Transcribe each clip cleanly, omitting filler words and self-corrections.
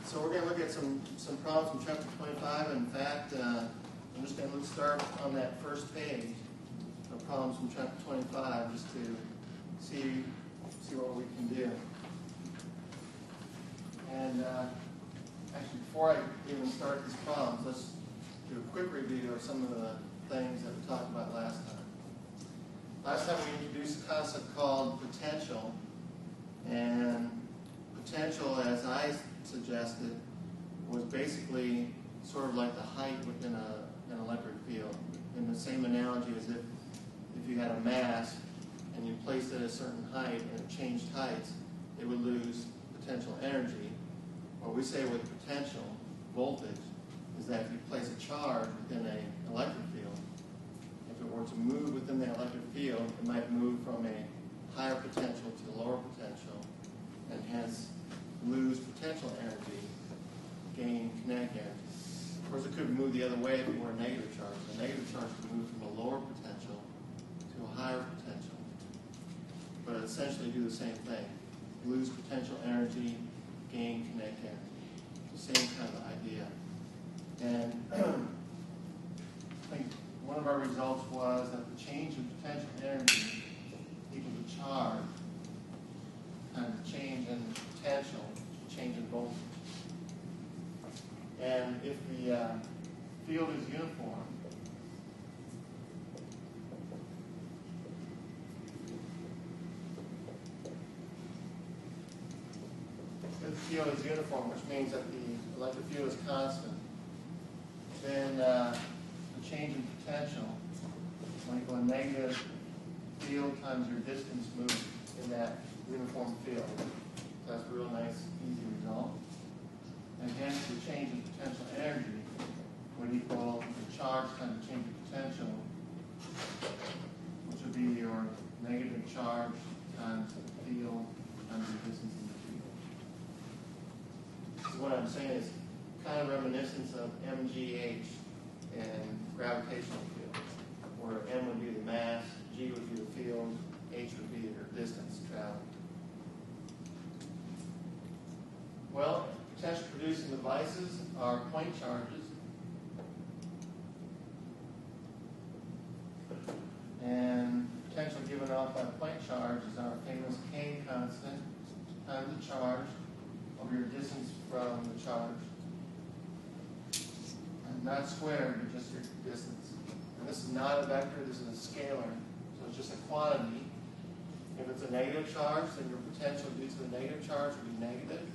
So we're going to look at some problems from chapter 25. In fact, I'm just going to start on that first page of problems from chapter 25 just to see what we can do. And actually, before I even start these problems, let's do a quick review of some of the things that we talked about last time. Last time we introduced a concept called potential, and potential, as I suggested, was basically sort of like the height within an electric field. In the same analogy as if you had a mass and you placed it at a certain height and it changed heights, it would lose potential energy. What we say with potential voltage is that if you place a charge within an electric field, if it were to move within the electric field, it might move from a higher potential to a lower potential, and hence lose potential energy, gain kinetic energy. Of course, it could move the other way if it were a negative charge. A negative charge could move from a lower potential to a higher potential, but essentially do the same thing. Lose potential energy, gain kinetic energy. The same kind of idea. And I think one of our results was that the change in potential energy equals a charge, and the change in potential, change in voltage. And if the field is uniform, which means that the electric field is constant, then the change in potential will equal a negative field times your distance moved in that uniform field. So that's a real nice, easy result. And hence the change in potential energy would equal the charge times the change in potential, which would be your negative charge times the field times the distance in the field. So what I'm saying is kind of reminiscent of MGH in gravitational fields, where M would be the mass, G would be the field, H would be your distance traveled. Well, potential producing devices are point charges. And potential given off by a point charge is our famous K constant times the charge over your distance from the charge. And not squared, but just your distance. And this is not a vector, this is a scalar. So it's just a quantity. If it's a negative charge, then your potential due to the negative charge would be negative.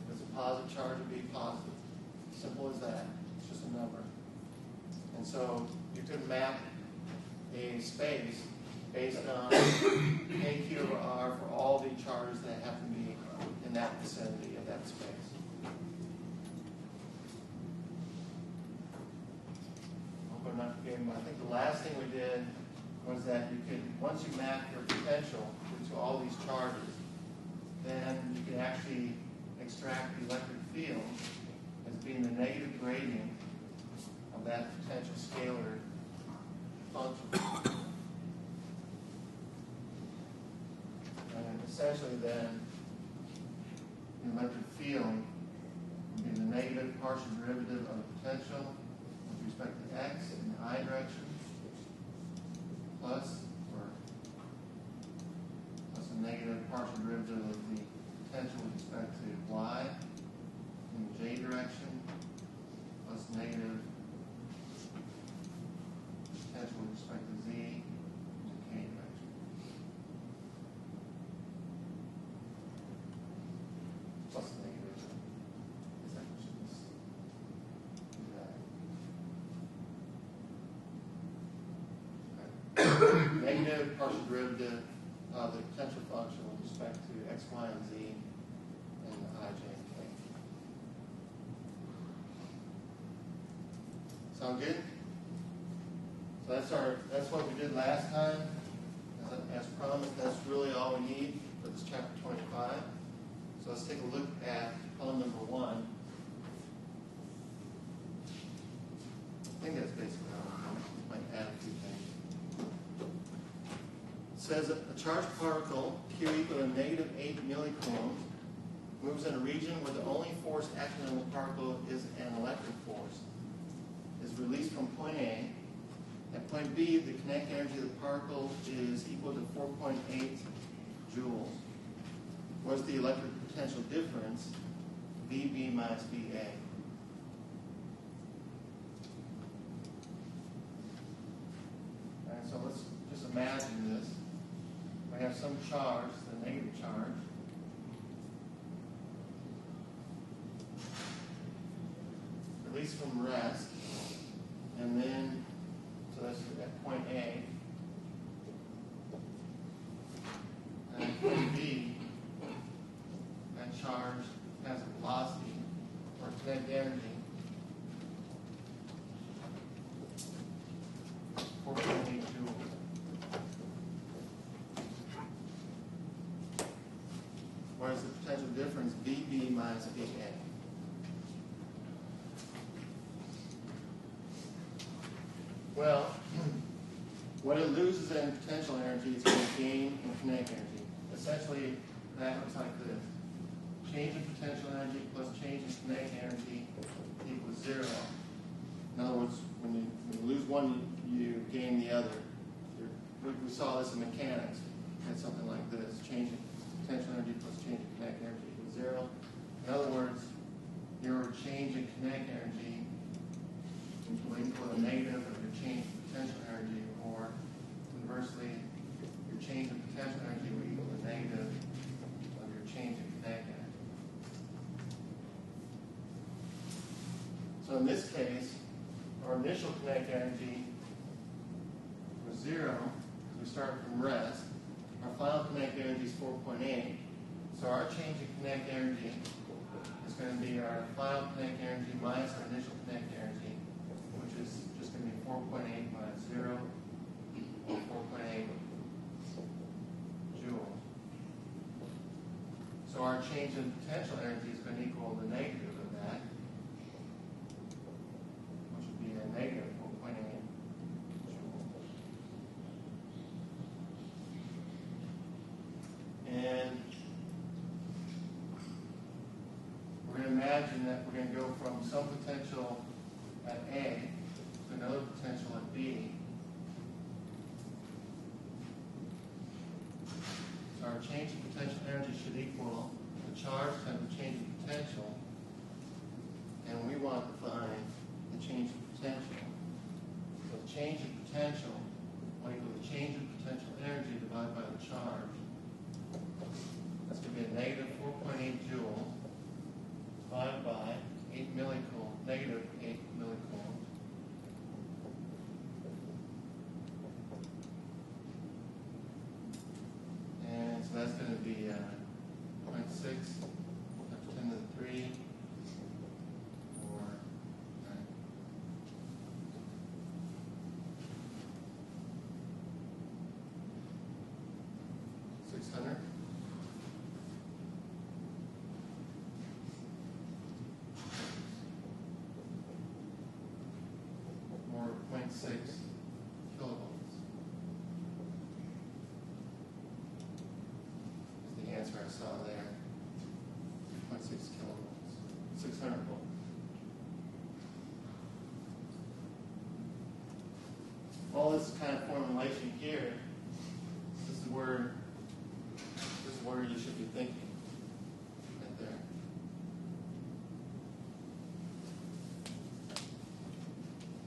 If it's a positive charge, it would be positive. Simple as that. It's just a number. And so you could map a space based on KQ over R for all the charges that happen to be in that vicinity of that space. I hope I'm not forgetting, but I think the last thing we did was that you could, once you map your potential to all these charges, then you can actually extract the electric field as being the negative gradient of that potential scalar function. And essentially then, the electric field would be the negative partial derivative of the potential with respect to x in the I direction, plus a negative partial derivative of the potential with respect to y in the j direction, plus negative potential with respect to z in the k direction. Plus negative. Is that what you do that? Negative partial derivative of the potential function with respect to x, y, and z in I, j, and k. Sound good? So that's what we did last time. As promised, that's really all we need for this chapter 25. So let's take a look at problem number 1. I think that's basically all. I might add a few things. It says a charged particle, Q equal to -8 millicoulombs, moves in a region where the only force acting on the particle is an electric force, is released from point A. At point B, the kinetic energy of the particle is equal to 4.8 joules. What's the electric potential difference? VB minus VA. All right, so let's just imagine this. We have some charge, the negative charge. Released from rest, and then, so that's at point A. And at point B, that charge has a velocity, or kinetic energy, 4.8 joules. What is the potential difference? VB minus VA. Well, what it loses in potential energy is going to gain in kinetic energy. Essentially, that looks like this. Change in potential energy plus change in kinetic energy equals 0. In other words, when you lose one, you gain the other. We saw this in mechanics. It's something like this. Change in potential energy plus change in kinetic energy equals 0. In other words, your change in kinetic energy will equal a negative of your change in potential energy, or conversely, your change in potential energy will equal the negative of your change in kinetic energy. So in this case, our initial kinetic energy was 0, because we start from rest. Our final kinetic energy is 4.8. So our change in kinetic energy is going to be our final kinetic energy minus our initial kinetic energy, which is just going to be 4.8 minus 0, or 4.8 joules. So our change in potential energy is going to equal the negative of that, which would be a negative 4.8 joules. And we're going to imagine that we're going to go from some potential at A to another potential at B. So our change in potential energy should equal the charge times the change in potential. And we want to find the change in potential. So the change in potential will equal the change in potential energy divided by the charge. That's going to be a negative 4.8 joules divided by 8 millicoulomb, negative 8 millicoulomb. And so that's going to be 0.6 times 10 to the 3, or 600. Or 0.6 kilovolts is the answer I saw there. 0.6 kilovolts, 600 volts. All this kind of formulation here, this is where you should be thinking. Right there.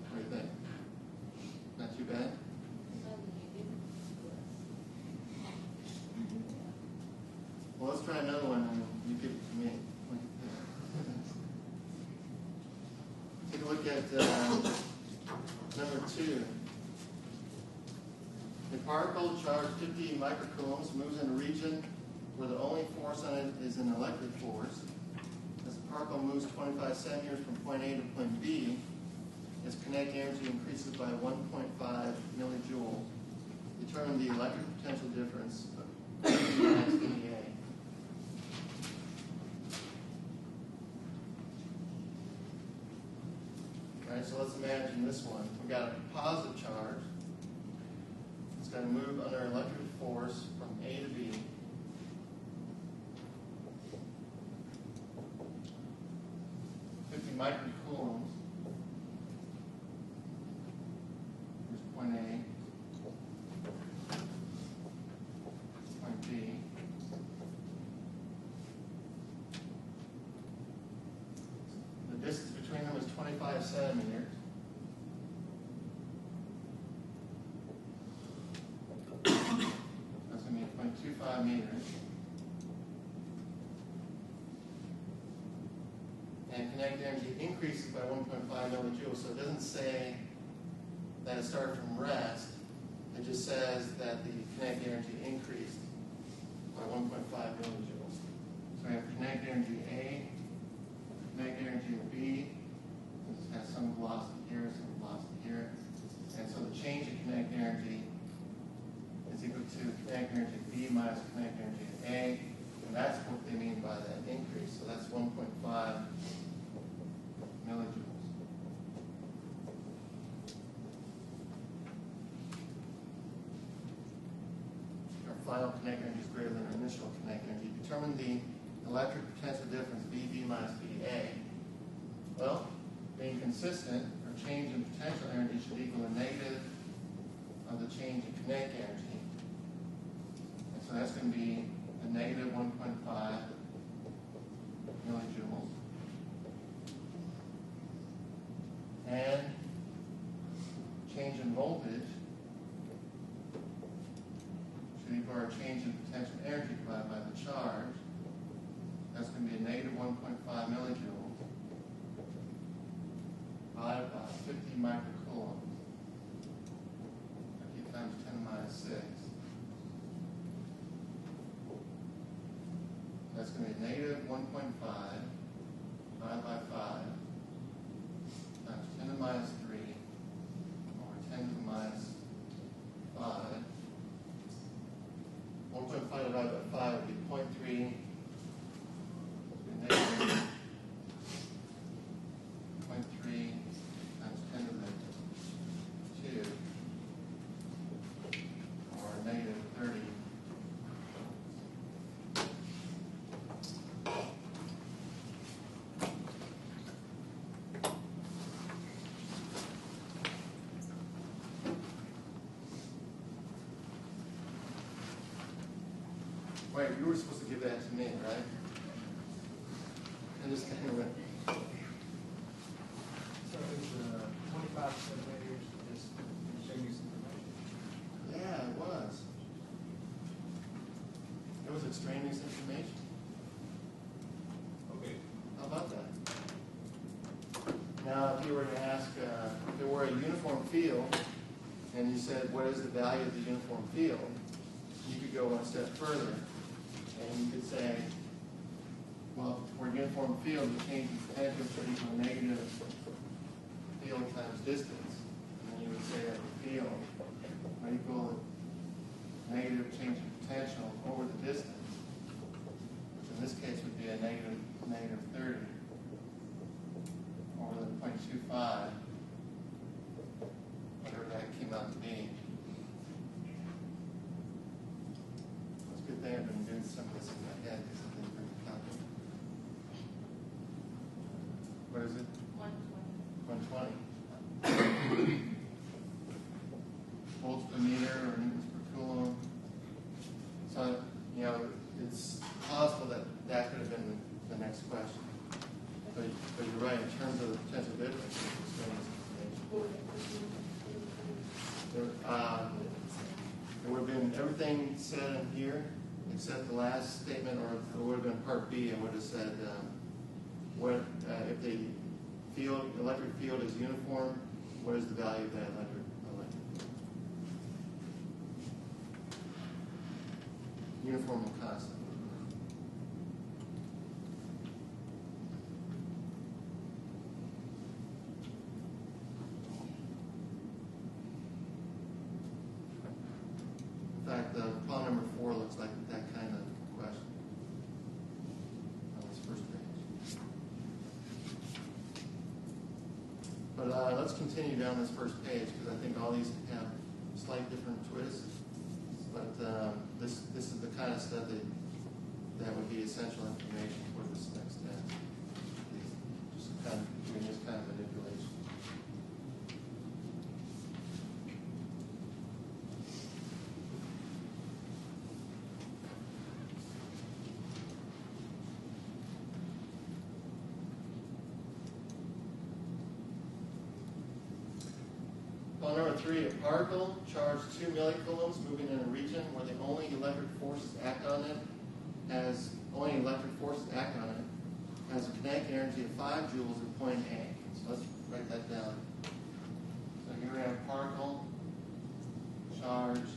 What do you think? Not too bad? Well, let's try another one and you give it to me. Take a look at number 2. A particle charged 50 microcoulombs moves in a region where the only force on it is an electric force. As the particle moves 25 centimeters from point A to point B, its kinetic energy increases by 1.5 millijoules. Determine the electric potential difference of V minus VA. All right, so let's imagine this one. We've got a positive charge. It's going to move under electric force from A to B. microcoulombs. Here's point A, point B. The distance between them is 25 centimeters. That's going to be 0.25 meters. And kinetic energy increases by 1.5 millijoules. So it doesn't say that it started from rest. It just says that the kinetic energy increased by 1.5 millijoules. So we have kinetic energy A, kinetic energy B. This has some velocity here, some velocity here. And so the change in kinetic energy is equal to kinetic energy B minus kinetic energy A. And that's what they mean by that increase. So that's 1.5 millijoules. Our final kinetic energy is greater than our initial kinetic energy. Determine the electric potential difference VB minus VA. Well, being consistent, our change in potential energy should equal the negative of the change in kinetic energy. And so that's going to be a negative 1.5 millijoules. And change in voltage should equal our change in potential energy divided by the charge. That's going to be a negative 1.5 millijoules divided by 50 microcoulombs. 50 times 10 to the minus 6. That's going to be negative 1.5 divided by 5 times 10 to the minus 3 over 10 to the minus 5. 1.5 divided by 5 would be 0.3. Negative 0.3 times 10 to the 2 or negative 30. Wait, you were supposed to give that to me, right? I just kind of went. So it's 25 centimeters, just show you some information. Yeah, it was. It was extraneous information. Okay. How about that? Now, if you were to ask, if there were a uniform field, and you said, what is the value of the uniform field? You could go one step further, and you could say, well, for a uniform field, the change in potential should equal negative field times distance. And then you would say that the field would equal negative change in potential over the distance, which in this case would be a negative 30 over the 0.25, whatever that came out to be. It's a good thing I've been doing some of this in my head because I didn't bring the calculator. What is it? 120. 120. Volts per meter or newtons per coulomb. So, you know, it's possible that that could have been the next question. But you're right, in terms of the potential difference, it's extraneous information. There would have been everything said in here except the last statement, or it would have been part B. It would have said what if the electric field is uniform, what is the value of that electric field? Uniform and constant. In fact, problem number 4 looks like that kind of question on this first page. But let's continue down this first page because I think all these have slight different twists. But this is the kind of stuff that would be essential information for this next test. Just a kind of doing this kind of manipulation. Well, number 3, a particle charged 2 millicoulombs moving in a region where the only electric forces act on it has a kinetic energy of 5 joules at point A. So let's write that down. So here we have a particle charged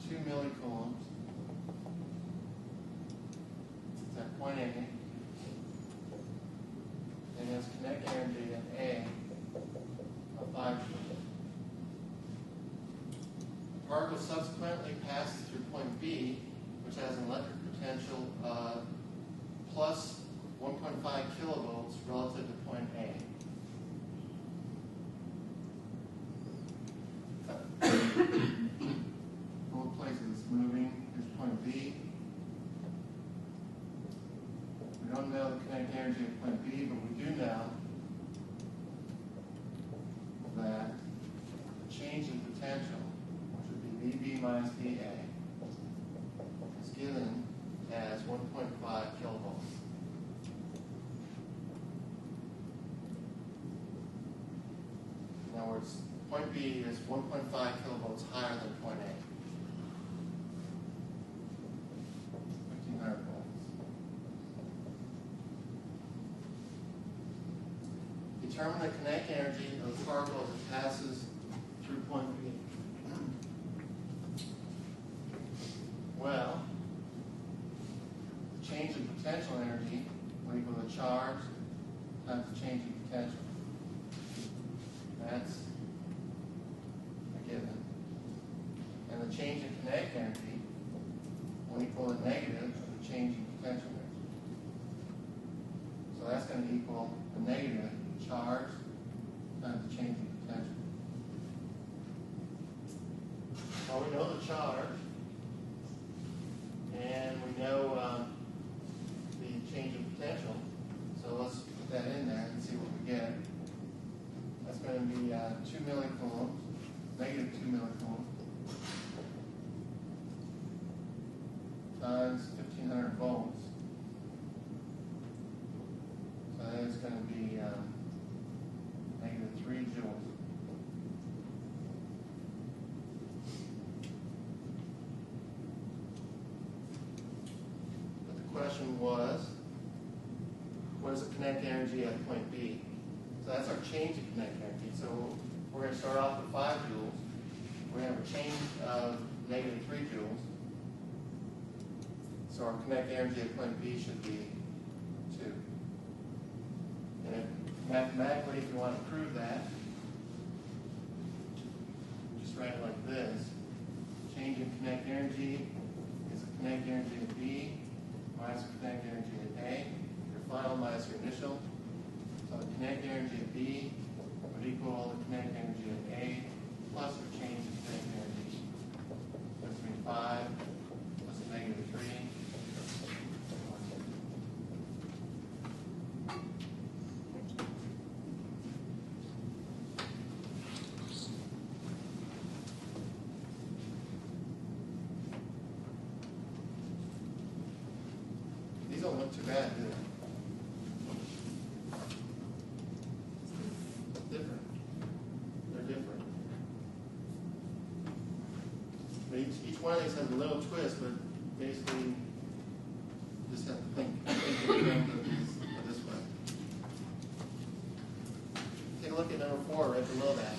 2 millicoulombs. It's at point A. And has kinetic energy at A of 5 joules. The particle subsequently passes through point B, which has an electric potential of plus 1.5 kilovolts relative to point A. Both places it's moving. Here's point B. We don't know the kinetic energy of point B, but we do know that the change in potential, which would be VB minus VA, is given as 1.5 kilovolts. In other words, point B is 1.5 kilovolts higher than point A. 1500 volts. Determine the kinetic energy of the particle as it passes through point B. Well, the change in potential energy will equal the charge times the change in potential. That's a given. And the change in kinetic energy will equal the negative of the change in potential energy. So that's going to equal the negative charge times the change in potential. Well, we know the charge, and we know the change in potential. So let's put that in there and see what we get. That's going to be 2 millicoulombs, negative 2 millicoulombs, times 1500 volts. So that is going to be negative 3 joules. But the question was, what is the kinetic energy at point B? So that's our change in kinetic energy. So we're going to start off with 5 joules. We're going to have a change of negative 3 joules. So our kinetic energy at point B should be 2. And mathematically, if you want to prove that, just write it like this. Change in kinetic energy is the kinetic energy at B minus the kinetic energy at A. Your final minus your initial. So the kinetic energy at B would equal the kinetic energy at A plus the change in kinetic energy. That's going to be 5 plus a negative 3. These don't look too bad, do they? Each one of these has a little twist, but basically you just have to think of this way. Take a look at number 4 right below that.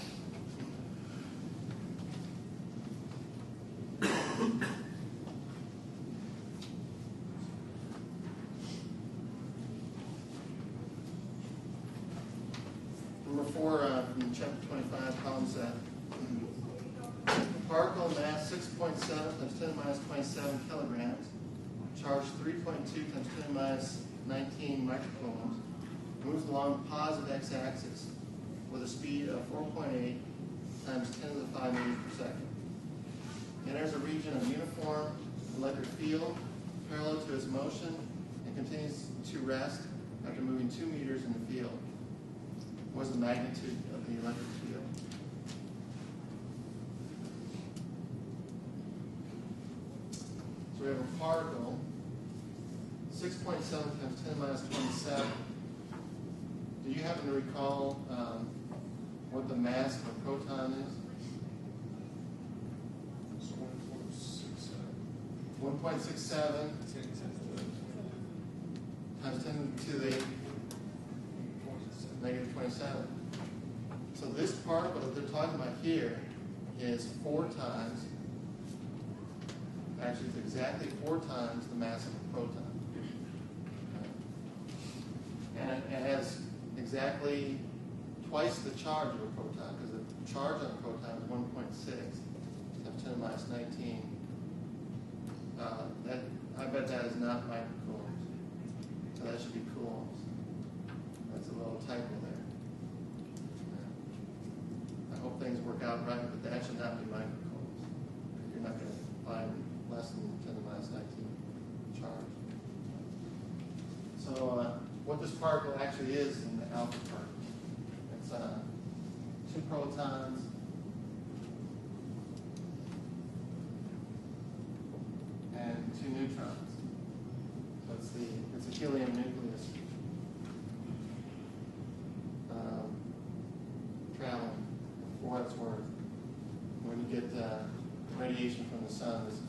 Number 4 from chapter 25, column 7. Particle mass 6.7 times 10 minus 27 kilograms, charge 3.2 times 10 minus 19 microcoulombs, moves along the positive x-axis with a speed of 4.8 times 10 to the 5 meters per second. Enters a region of uniform electric field parallel to its motion and continues to rest after moving 2 meters in the field. What's the magnitude of the electric field? So we have a particle, 6.7 times 10 minus 27. Do you happen to recall what the mass of a proton is? 1.67 times 10 to the negative 27. So this particle that they're talking about here is 4 times, actually it's exactly 4 times the mass of a proton. And it has exactly twice the charge of a proton, because the charge on a proton is 1.6 times 10 minus 19. I bet that is not microcoulombs. So that should be coulombs. That's a little typo there. I hope things work out right, but that should not be microcoulombs. You're not going to find less than 10 to the minus 19 charge. So what this particle actually is in the alpha particle. It's 2 protons and 2 neutrons. So it's a helium nucleus traveling for what it's worth. When you get radiation from the sun, this is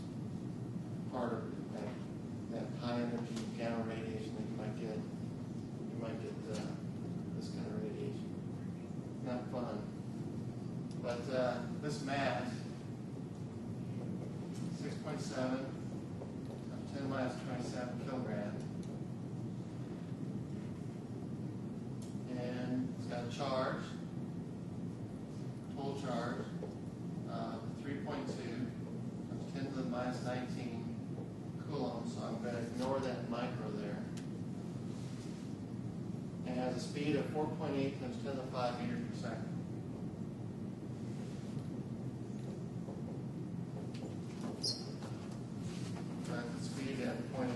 part of that high energy gamma radiation that you might get. You might get this kind of radiation. Not fun. But this mass, 6.7 10 minus 27 kilograms. And it's got a charge, total charge, 3.2 times 10 to the minus 19 coulombs. So I'm going to ignore that micro there. And it has a speed of 4.8 times 10 to the 5 meters per second. That's the speed at 0.8.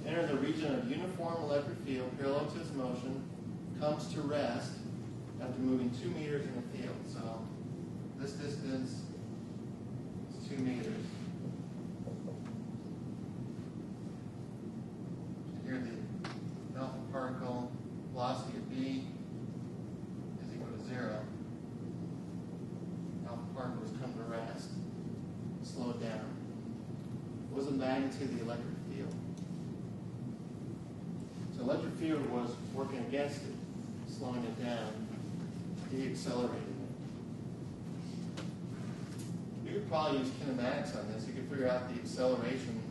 Enter the region of uniform electric field parallel to its motion, comes to rest after moving 2 meters in the field. So this distance is 2 meters. Here the alpha particle velocity of B is equal to 0. Alpha particle has come to rest. Slow it down. What was the magnitude of the electric field? So electric field was working against it, slowing it down, deaccelerating it. You could probably use kinematics on this. You could figure out the acceleration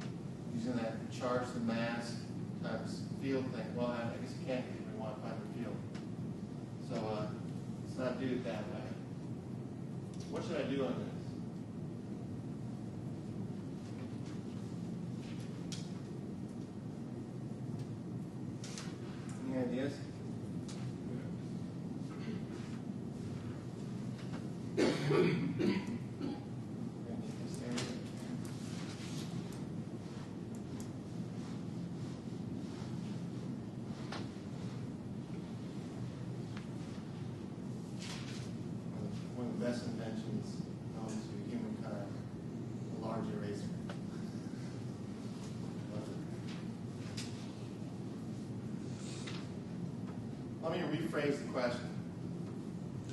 using that charge to mass times field thing. Well, I guess you can't if we want to find the field. So let's not do it that way. What should I do on this? Any ideas? One of the best inventions known to humankind, a large eraser. Let me rephrase the question.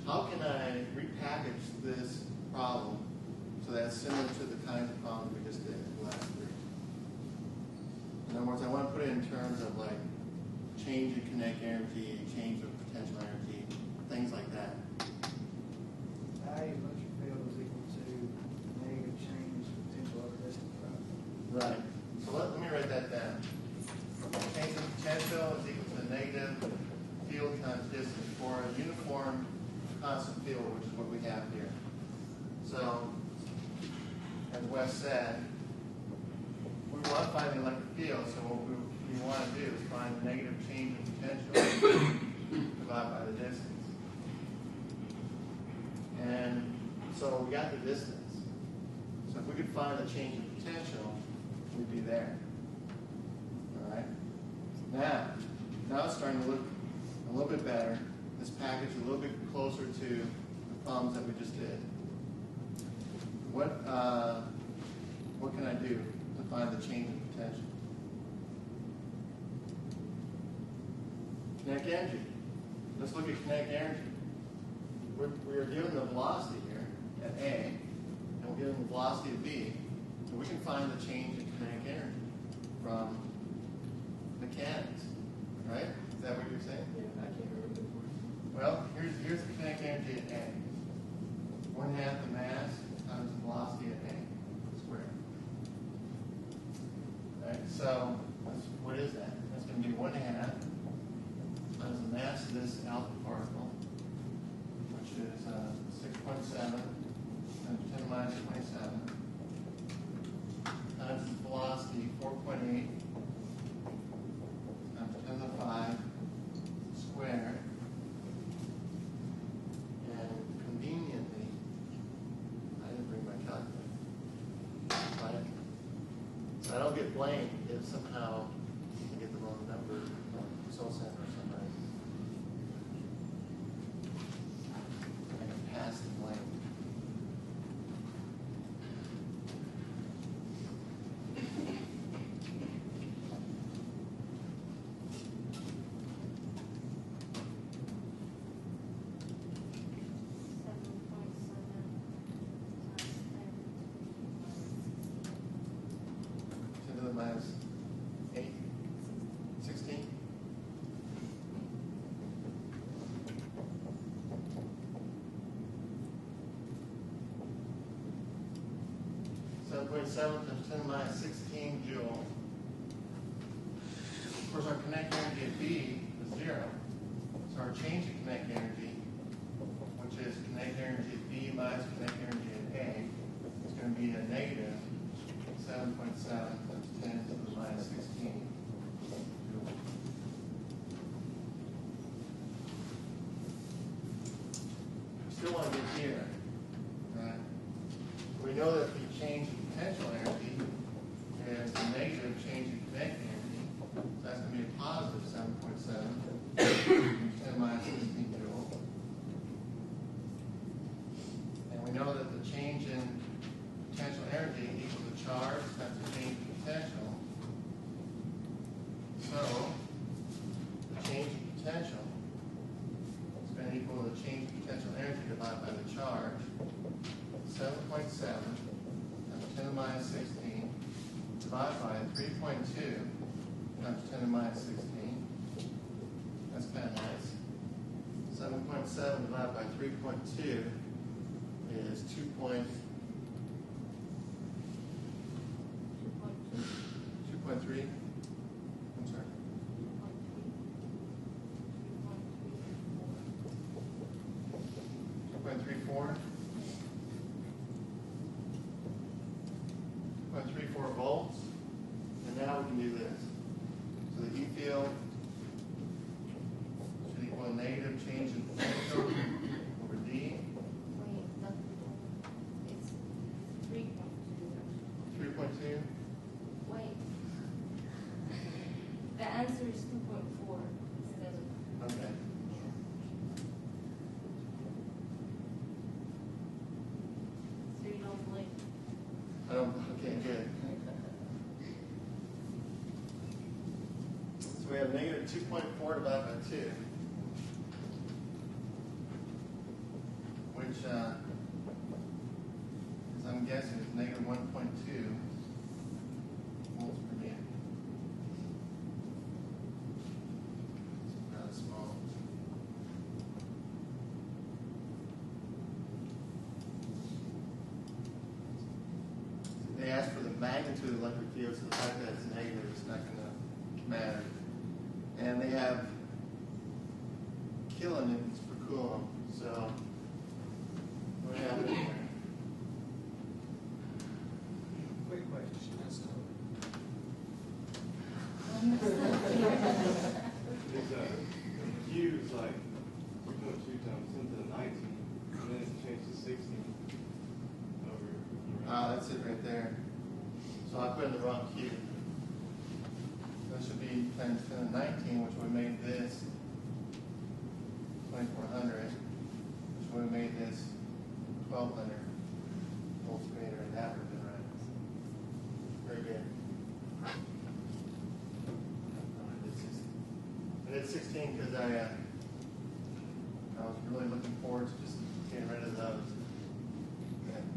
How can I repackage this problem so that it's similar to the kinds of problems we just did in the last 3? In other words, I want to put it in terms of like change in kinetic energy, change of potential energy, things like that. Value of electric field is equal to negative change potential over distance, right? Right. So let me write that down. Change in potential is equal to negative field times distance for a uniform constant field, which is what we have here. So, as Wes said, we want to find the electric field, so what we want to do is find the negative change in potential divided by the distance. And So we got the distance. So if we could find the change in potential, we'd be there. All right? Now it's starting to look a little bit better. This package is a little bit closer to the problems that we just did. What can I do to find the change in potential? Kinetic energy. Let's look at kinetic energy. We are given the velocity here at A, and we're given the velocity at B, so we can find the change in kinetic energy from mechanics, right? Is that what you're saying? Yeah, I can't remember the word. Well, here's the kinetic energy at A. 1/2 the mass times the velocity at A squared. All right, so what is that? That's going to be 1/2 times the mass of this alpha particle, which is 6.7 times 10 to the minus 27, times its velocity 4.8 times 10 to the 5 squared. And conveniently, I didn't bring my calculator. Right? So I don't get blamed if somehow I get the wrong number from Soul Center or somebody. I can pass the blame. Minus 8, 16. (7.7) times 10 to the minus 16 joule. Of course, our kinetic energy at B is 0. So our change in kinetic energy, which is kinetic energy at B minus kinetic energy at A, is going to be a negative 7.7 times 10 to the minus 16. We still want to get here, right? We know that the change in potential energy is a negative change in kinetic energy. So that's going to be a positive 7.7 times 10 to the minus 16 joule. And we know that the change in potential energy equals the charge times the change in potential. So the change in potential is going to equal the change in potential energy divided by the charge. 7.7 times 10 to the minus 16 divided by 3.2 times 10 to the minus 16. That's kind of nice. 7.7 divided by 3.2 is 2.3. I'm sorry. 2.34. 2.34 volts. And now we can do this. So the E field should equal a negative change in potential over D. It's 3.2. 3.2. Wait. The answer is 2.4 instead of. Okay. So you don't blink. I don't. Okay, good. So we have negative 2.4 divided by 2, which, as I'm guessing, is negative 1.2 volts per meter. It's rather small. They asked for the magnitude of the electric field, so the fact that it's negative is not going to matter. And they have kilonewtons per coulomb, so we have it here. Quick question, she messed up. Q is like 3.2 times 10 to the 19, and then it's changed to 16. That's it right there. So I put in the wrong Q. That should be times 10 to the 19, which would have made this 2400, which would have made this 1200 volts greater, and that would have been right. Very good. I did 16 because I was really looking forward to just getting rid of those.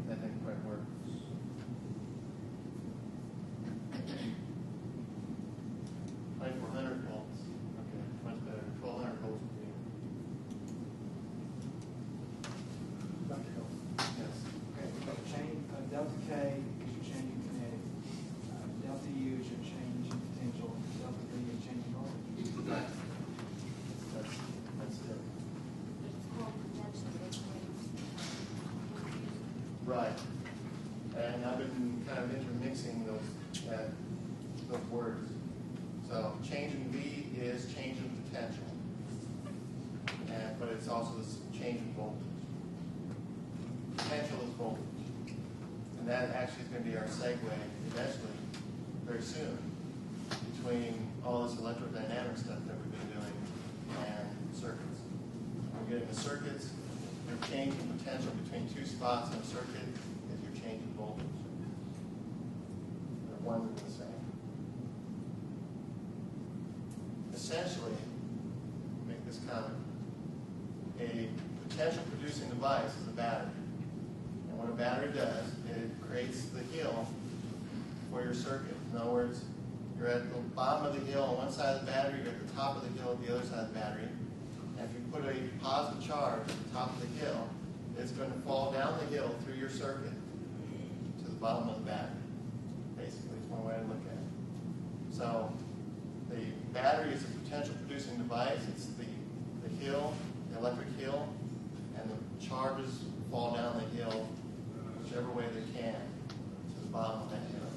That didn't quite work. Delta K is your change in kinetic. Delta U is your change in potential. Delta V is change in voltage. That's it. It's called potential difference. Right. And I've been kind of intermixing those words. So change in V is change in potential. But it's also this change in voltage. Potential is voltage. And that actually is going to be our segue eventually, very soon, between all this electrodynamic stuff that we've been doing and circuits. We're getting the circuits, your change in potential between two spots in a circuit is your change in voltage. They're one and the same. Essentially, make this comment, a potential producing device is a battery. And what a battery does, it creates the hill for your circuit. In other words, you're at the bottom of the hill on one side of the battery, you're at the top of the hill at the other side of the battery. And if you put a positive charge at the top of the hill, it's going to fall down the hill through your circuit to the bottom of the battery. Basically, is one way to look at it. So the battery is a potential producing device. It's the hill, the electric hill, and the charges fall down the hill whichever way they can to the bottom of that hill.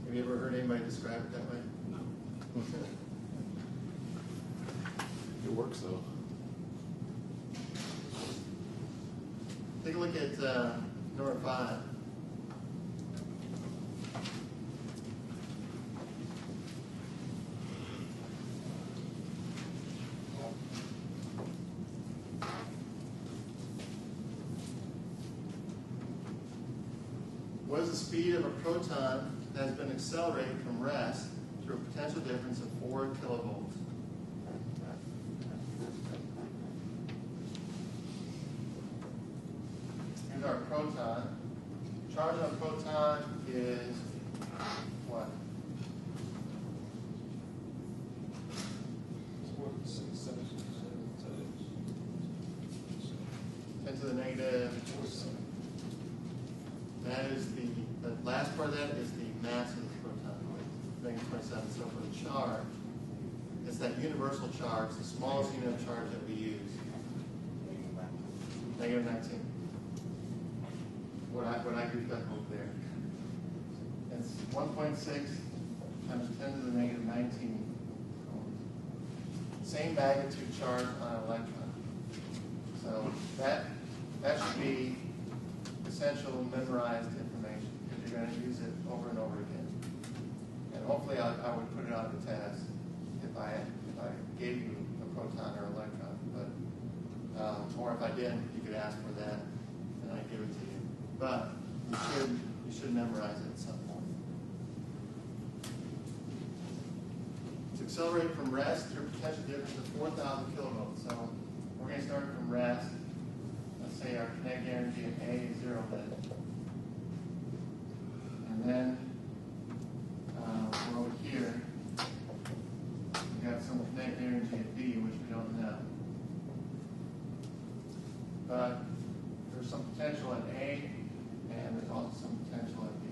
Have you ever heard anybody describe it that way? No. It works though. Take a look at number 5. What is the speed of a proton that has been accelerated from rest through a potential difference of 4 kilovolts? Here's our proton. Charge on a proton is what? 10 to the negative. That is the last part of that is the mass of the proton, negative 27. So for the charge, it's that universal charge, the smallest unit of charge that we use. Negative 19. What I goofed up over there. It's 1.6 times 10 to the negative 19. Same magnitude charge on an electron. So that should be essential memorized information because you're going to use it over and over again. And hopefully I would put it on the test if I gave you a proton or electron. But or if I didn't, you could ask for that and I'd give it to you. But you should memorize it at some point. To accelerate from rest through potential difference of 4,000 kilovolts. So we're going to start from rest. Let's say our kinetic energy at A is 0 volt. And then we're over here. We've got some kinetic energy at B, which we don't know. But there's some potential at A, and there's also some potential at B.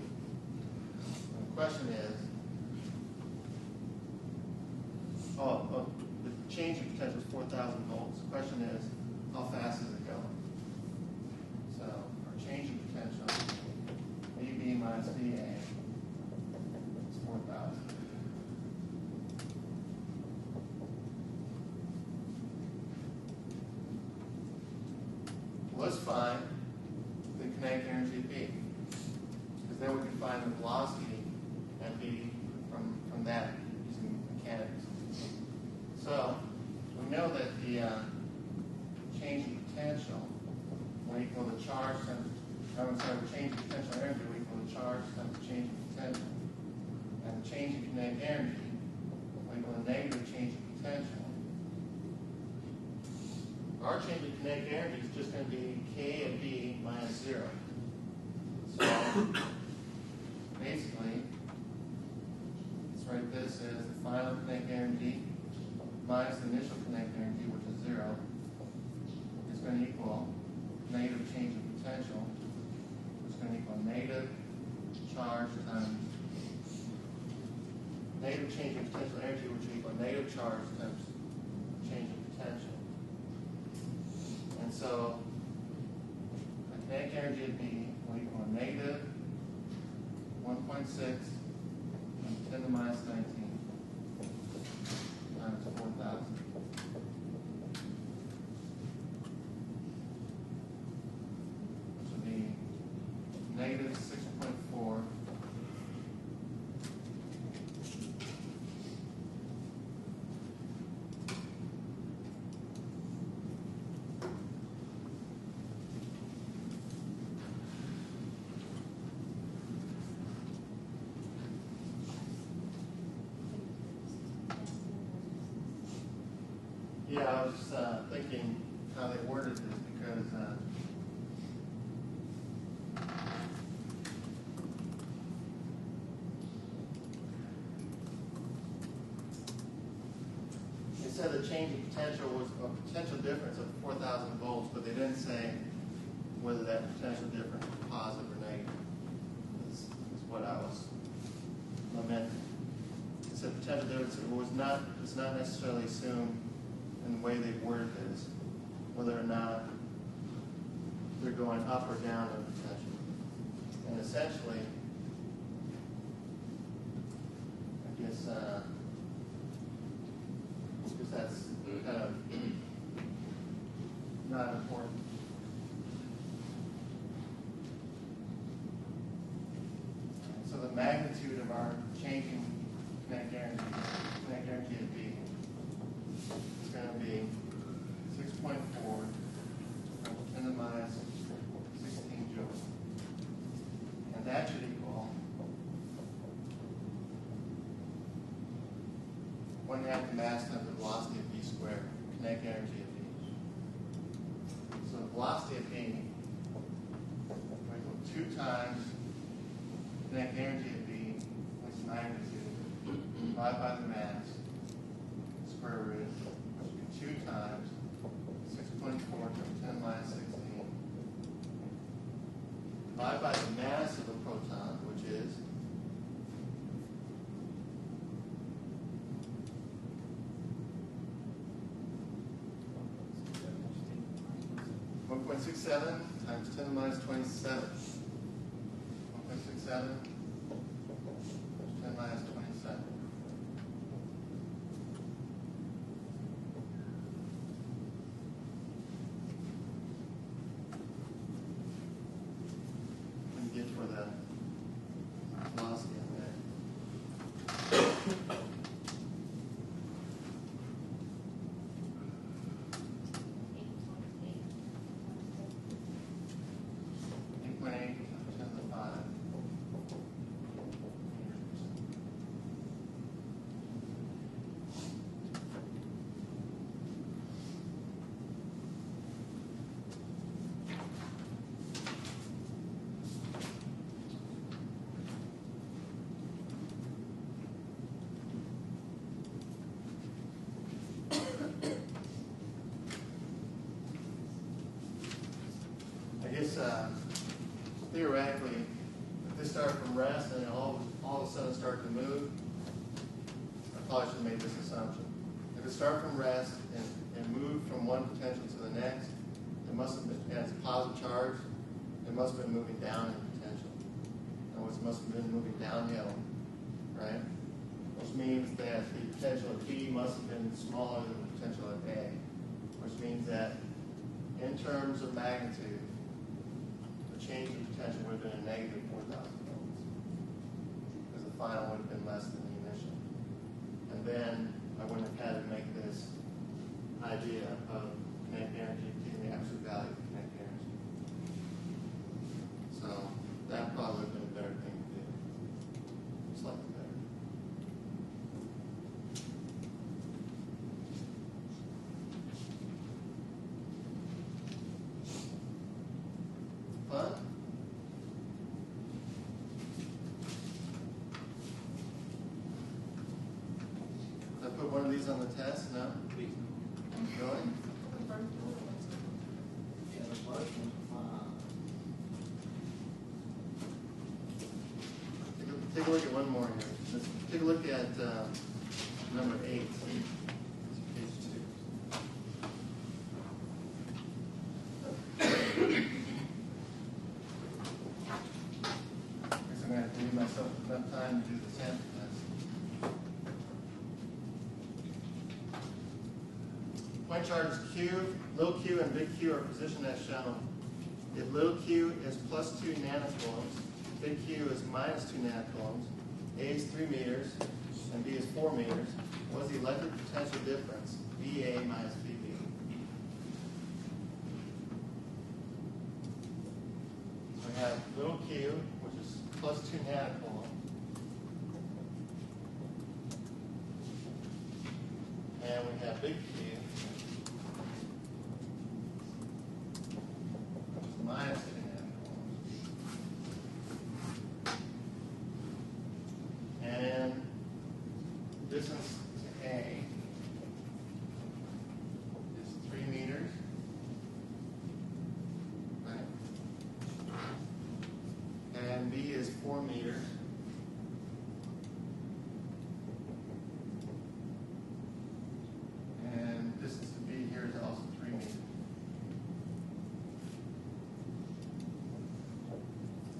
And the question is, the change in potential is 4,000 volts. The question is, how fast is it going? So our change in potential, VB minus VA, is 4,000. let's find the kinetic energy at B. Because then we can find the velocity at B from that using mechanics. So we know that the change in potential will equal the change in potential energy will equal the charge times the change in potential. And the change in kinetic energy will equal the negative change in potential. Our change in kinetic energy is just going to be K of B minus 0. So basically, let's write this as the final kinetic energy minus the initial kinetic energy, which is 0, is going to equal negative change in potential, which is going to equal negative charge times negative change in potential energy, which will equal negative charge times change in potential. And so the kinetic energy at B will equal negative 1.6 times 10 to the minus 19 times 4,000. Which will be negative 6.4 Yeah, I was just thinking how they worded this because they said the change in potential was a potential difference of 4,000 volts, but they didn't say whether that potential difference was positive or negative. Is what I was lamenting. It said potential difference it's not necessarily assumed in the way they worded this, whether or not they're going up or down in potential. And essentially, I guess that's kind of not important. So the magnitude of our changing kinetic energy at B is going to be 6.4 times 10 to the minus 16 joules. And that should equal 1/2 the mass times the velocity of B squared, kinetic energy at B. So the velocity at B will equal 2 times kinetic energy at B, which is magnitude, divided by the mass, square root, which would be 2 times 6.4 times 10 minus 16, divided by the mass of the proton, which is 1.67 times 10 to the minus 27. 1.67 times 10 minus 27. And get for the velocity of that. Theoretically, if they start from rest and all of a sudden start to move, I probably should have made this assumption. If it start from rest and move from one potential to the next, it must have been, and it's a positive charge, it must have been moving down in potential. In other words, it must have been moving downhill, right? Which means that the potential at B must have been smaller than the potential at A, which means that in terms of magnitude, the change in potential would have been a negative 4,000 volts, because the final would have been less than the initial. And then I wouldn't have had to make this idea of kinetic energy taking the absolute value of kinetic energy. So that probably would have been a better thing to do. Slightly better. Fun? Did I put one of these on the test? No? Please. Really? Yeah, the first one's fine. Take a look at one more here. Let's take a look at number 8, page 2. I guess I'm going to have to leave myself enough time to do the sample test. Point charges Q, little q, and big Q are positioned as shown. If little q is plus 2 nanocoulombs, big Q is minus 2 nanocoulombs, A is 3 meters, and B is 4 meters, what is the electric potential difference, VA minus VB? So we have little q, which is plus 2 nanocoulombs, and we have big Q, which is minus 2 nanocoulombs. And distance to A is 3 meters, right? And B is 4 meters. And distance to B here is also 3 meters.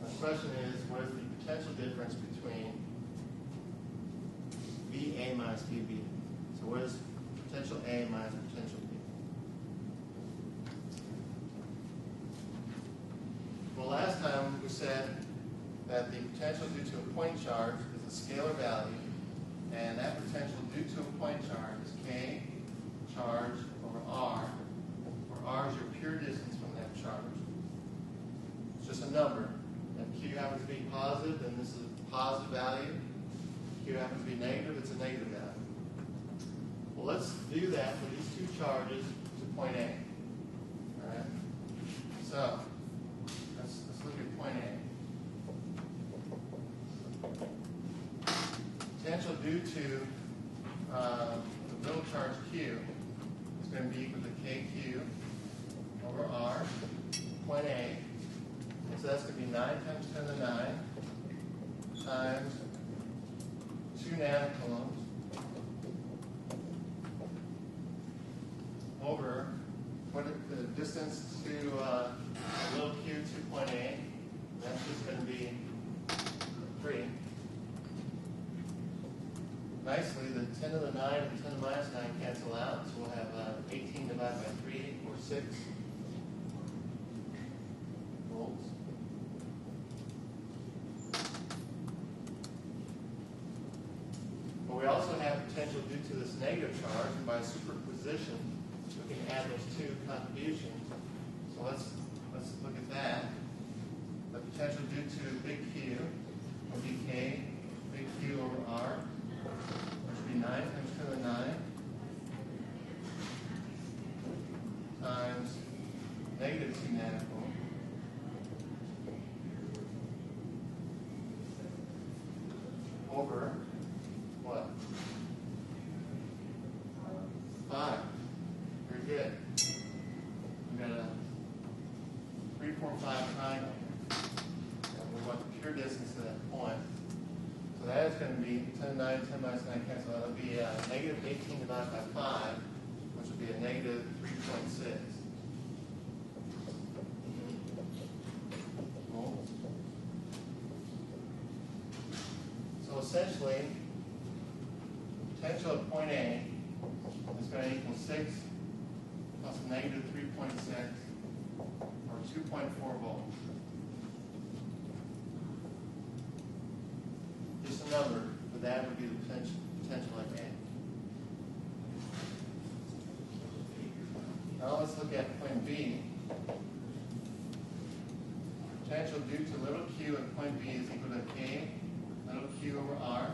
The question is, what is the potential difference between VA minus VB? So what is potential A minus potential B? Well, last time we said that the potential due to a point charge is a scalar value, and that potential due to a point charge is K charge over R, where R is your pure distance from that charge. It's just a number. If Q happens to be positive, then this is a positive value. Q happens to be negative, it's a negative value. Well, let's do that for these two charges to point A. All right? So, let's look at point A. Potential due to the middle charge Q is going to be equal to KQ over R, point A. And so that's going to be 9 times 10 to the 9 times 2 nanocoulombs over what the distance to little q to point A. That's just going to be 3. Nicely, the 10 to the 9 and 10 to the minus 9 cancel out, so we'll have 18 divided by 3 or 6 volts. But we also have potential due to this negative charge, and by superposition, we can add those two contributions. So let's look at that. The potential due to big Q will be K, big Q over R, which would be 9 times 10 to the 9 times negative 2 nanocoulomb over what? 5. Very good. We've got a 3, 4, 5 triangle. And we want the pure distance to that point. So that is going to be 10 to 9, 10 minus 9 cancel out. It'll be negative 18 divided by 5, which will be a negative 3.6. Volts. So essentially, potential at point A is going to equal 6 plus a negative 3.6 or 2.4 volts. Just a number, but that would be the potential at A. Now let's look at point B. Potential due to little q at point B is equal to K, little q over R.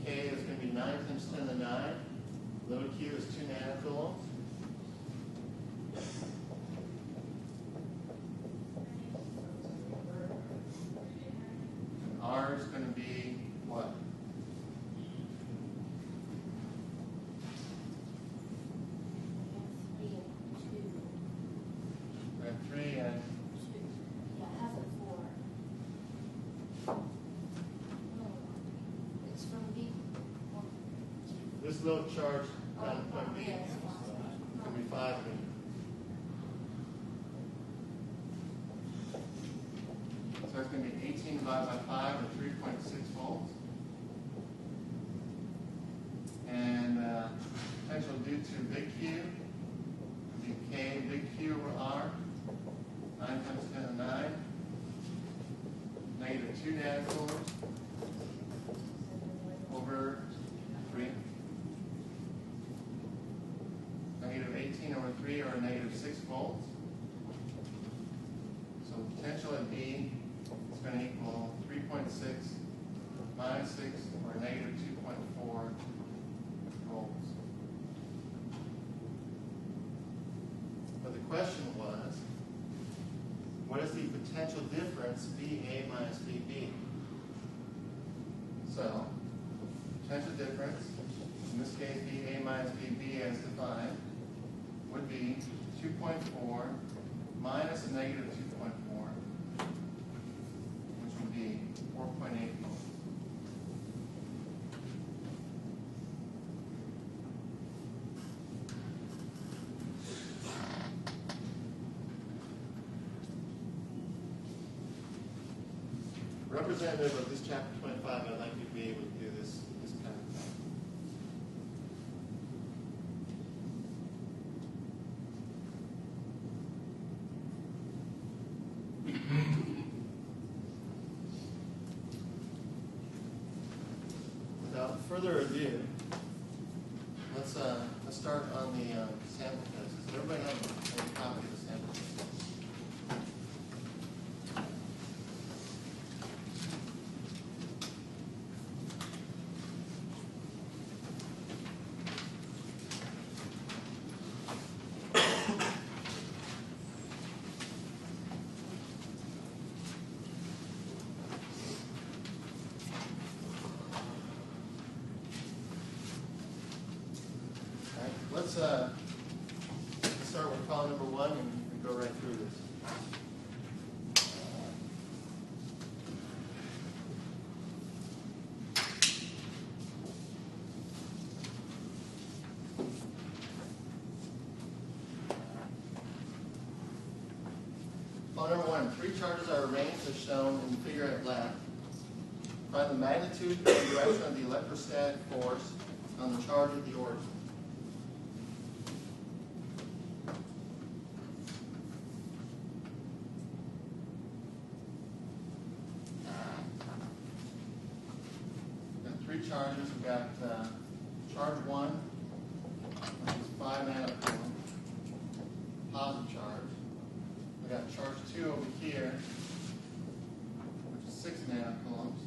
K is going to be 9 times 10 to the 9. Little q is 2 nanocoulombs. And R is going to be what? We have 3 and this little charge down at point B is going to be 5 meters. So it's going to be 18 divided by 5 or 3.6 volts. And potential due to big Q would be K big Q over R, 9 times 10 to the 9, negative 2 nanocoulombs over 3. Negative 18 over 3 or negative 6 volts. So potential at B is going to equal 3.6 minus 6 or negative 2.4 volts. But the question was, what is the potential difference VA minus VB? So, potential difference, in this case VA minus VB as defined, would be 2.4 minus a negative 2.4, which would be 4.8 volts. Representative of this chapter 25, I'd like you to be able to do this kind of thing. Without further ado, let's start on the sample test. Does everybody have a copy of the sample test? Let's start with column number 1 and go right through this. Column number 1, 3 charges are arranged as shown in the figure at left. Find the magnitude and direction of the electrostatic force on the charge at the origin. Charges, we've got charge 1, which is 5 nanocoulombs, positive charge. We've got charge 2 over here, which is 6 nanocoulombs,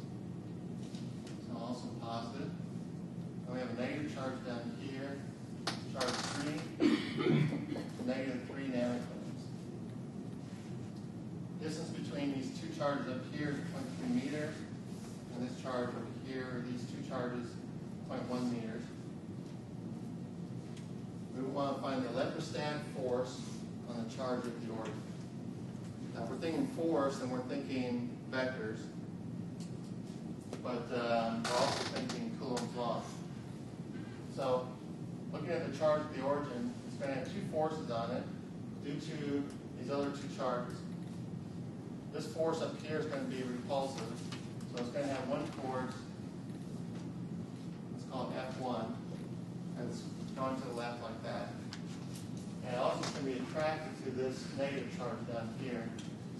so also positive. And we have a negative charge down here, charge 3, negative 3 nanocoulombs. Distance between these two charges up here is 0.3 meters, and this charge over here, these two charges, 0.1 meters. We want to find the electrostatic force on the charge at the origin. Now, if we're thinking force, then we're thinking vectors, but we're also thinking Coulomb's law. So, looking at the charge at the origin, it's going to have 2 forces on it due to these other 2 charges. This force up here is going to be repulsive, so it's going to have one force. Called F1, and it's going to the left like that. And also it's going to be attracted to this negative charge down here.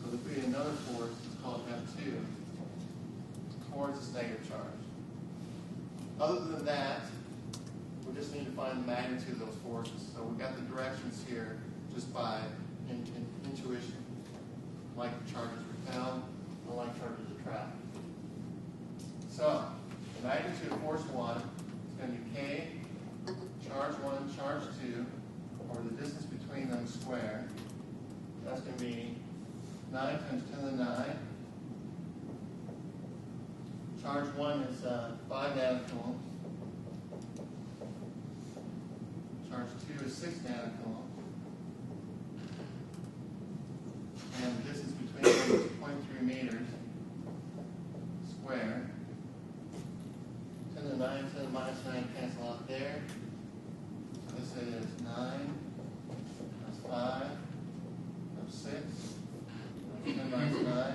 So there'll be another force, it's called F2, towards this negative charge. Other than that, we just need to find the magnitude of those forces. So we've got the directions here just by intuition. Like charges repel, unlike charges attract. So the magnitude of force 1 is going to be K, charge 1, charge 2, over the distance between them squared. That's going to be 9 times 10 to the 9. Charge 1 is 5 nanocoulombs. Charge 2 is 6 nanocoulombs. And the distance between them is 0.3 meters squared. 10 to the 9, 10 to the minus 9 cancel out there. So this is 9 times 5 times 6 times 10 minus 9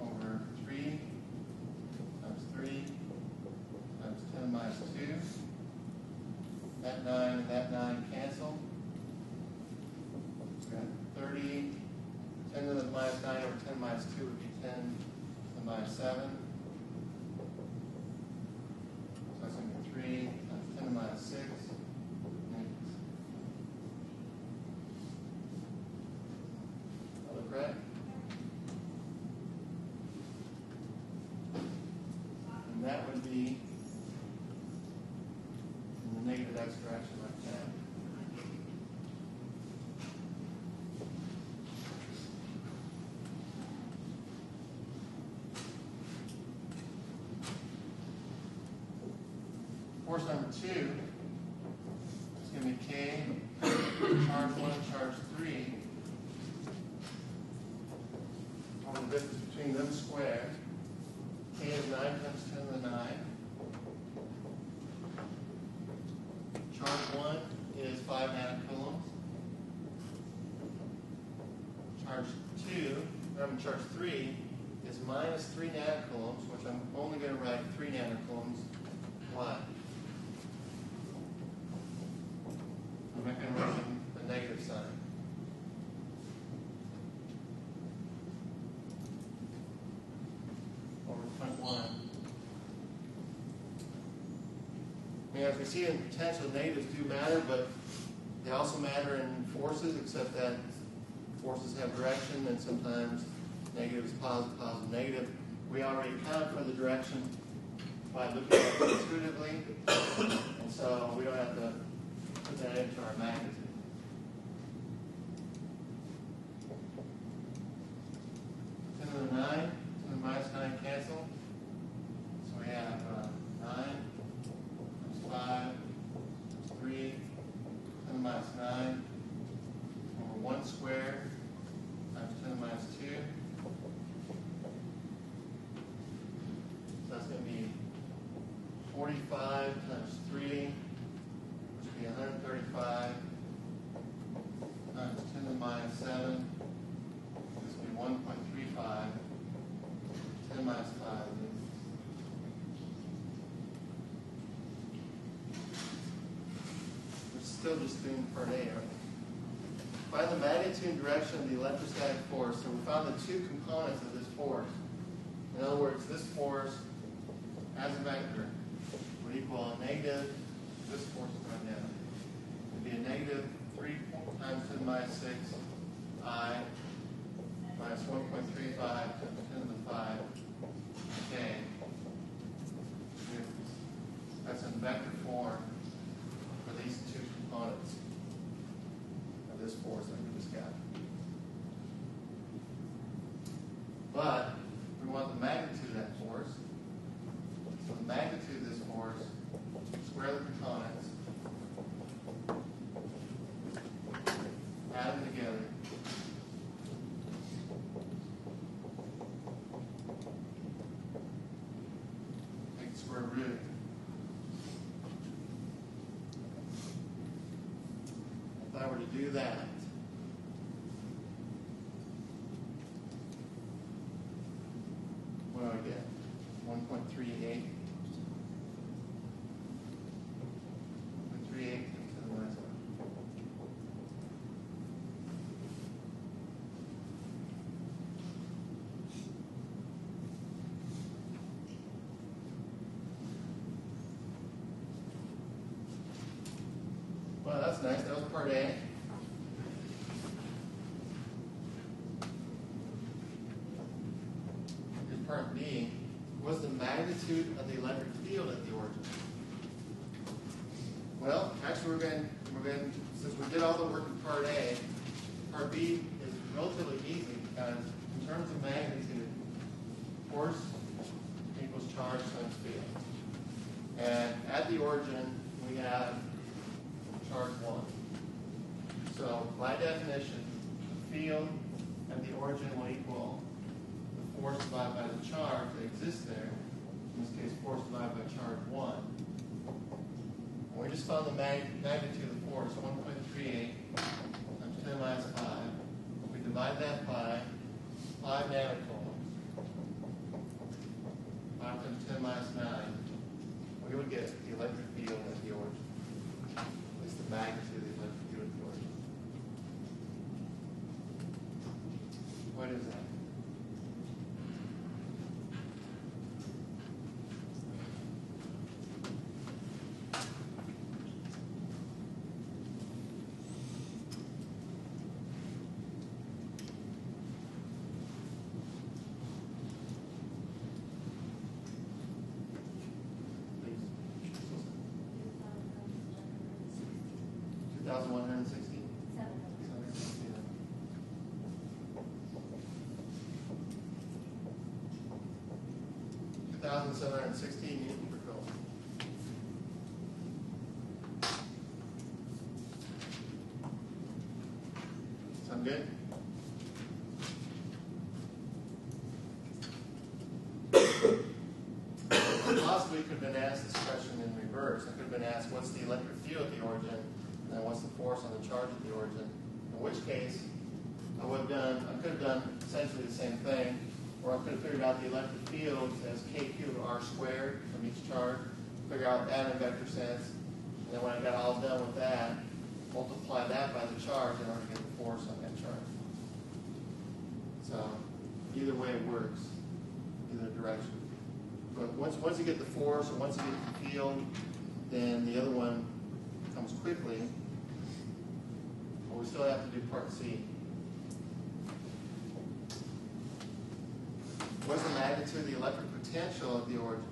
over 3 times 3 times 10 minus 2. That 9 and that 9 cancel. We've got 30. 10 to the minus 9 over 10 minus 2 would be 10 to the minus 7. So that's going to be 3 times 10 to the minus 6. That look right? And that would be in the negative x direction like that. Force number 2 is going to be K, charge 1, charge 3, over the distance between them squared. K is 9 times 10 to the 9. Charge 1 is 5 nanocoulombs. Charge 3 is minus 3 nanocoulombs, which I'm only going to write 3 nanocoulombs. Why? I'm not going to write the negative sign. Over 0.1. I mean, as we see in potential, negatives do matter, but they also matter in forces, except that forces have direction, and sometimes negative is positive, positive, negative. We already account for the direction by looking at it intuitively, and so we don't have to put that into our magnitude. Ten to the 9, 10 to the minus 9 cancel. So we have 9 times 5 times 3, 10 to the minus 9 over 1 squared times 10 to the minus 2. So that's going to be 45 times 3, which would be 135 times 10 to the minus 7. This would be 1.35. 10 minus 5. We're still just doing per day, aren't we? Find the magnitude and direction of the electrostatic force. So we found the two components of this force. In other words, this force as a vector would equal a negative, this force is going down. It would be a negative 3 times 10 to the minus 6 I minus 1.35 times 10 to the 5 K. That's in vector form for these two components of this force that we just got. But we want the magnitude of that force. So the magnitude of this force, square the components, add them together. Take the square root. If I were to do that, what do I get? 1.38. 1.38 to the minus 1. Well, that's nice. That was part A. Here's part B. What's the magnitude of the electric field at the origin? Well, actually, since we did all the work in part A, part B is relatively easy because in terms of magnitude, force equals charge times field. And at the origin, we have charge 1. So by definition, the field at the origin will equal the force divided by the charge that exists there. In this case, force divided by charge 1. And we just found the magnitude of the force, 1.38 times 10 minus 5. We divide that by 5 nanocoulombs. 5 times 10 minus 9. We would get the electric field at the origin. At least the magnitude of the electric field at the origin. What is that? Please. 2,160? 2,716 Newton per Coulomb. Sound good? Possibly could have been asked this question in reverse. I could have been asked, what's the electric field at the origin, and then what's the force on the charge at the origin? In which case, I could have done essentially the same thing, or I could have figured out the electric field as k cubed r squared from each charge, figure out that in vector sense, and then when I got all done with that, multiply that by the charge in order to get the force on that charge. So either way it works, either direction. But once you get the force or once you get the field, then the other one comes quickly. But we still have to do part C. What's the magnitude of the electric potential of the origin?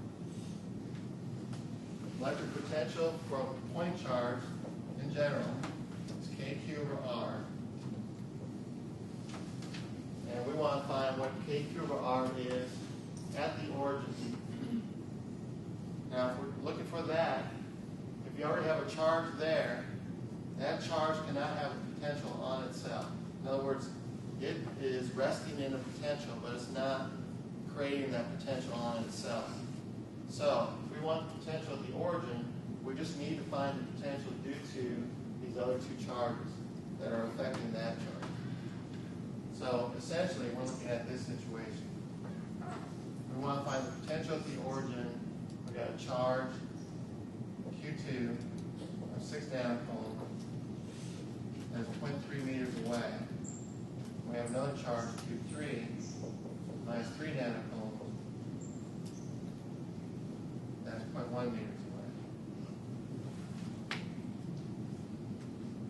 Electric potential for a point charge in general is k cubed over r. And we want to find what k cubed over r is at the origin. Now, if we're looking for that, if you already have a charge there, that charge cannot have a potential on itself. In other words, it is resting in a potential, but it's not creating that potential on itself. So, if we want the potential at the origin, we just need to find the potential due to these other two charges that are affecting that charge. So, essentially, we're looking at this situation. We want to find the potential at the origin. We've got a charge, Q2, of 6 nanocoulombs, that's 0.3 meters away. We have another charge, Q3, minus 3 nanocoulombs, that's 0.1 meters away.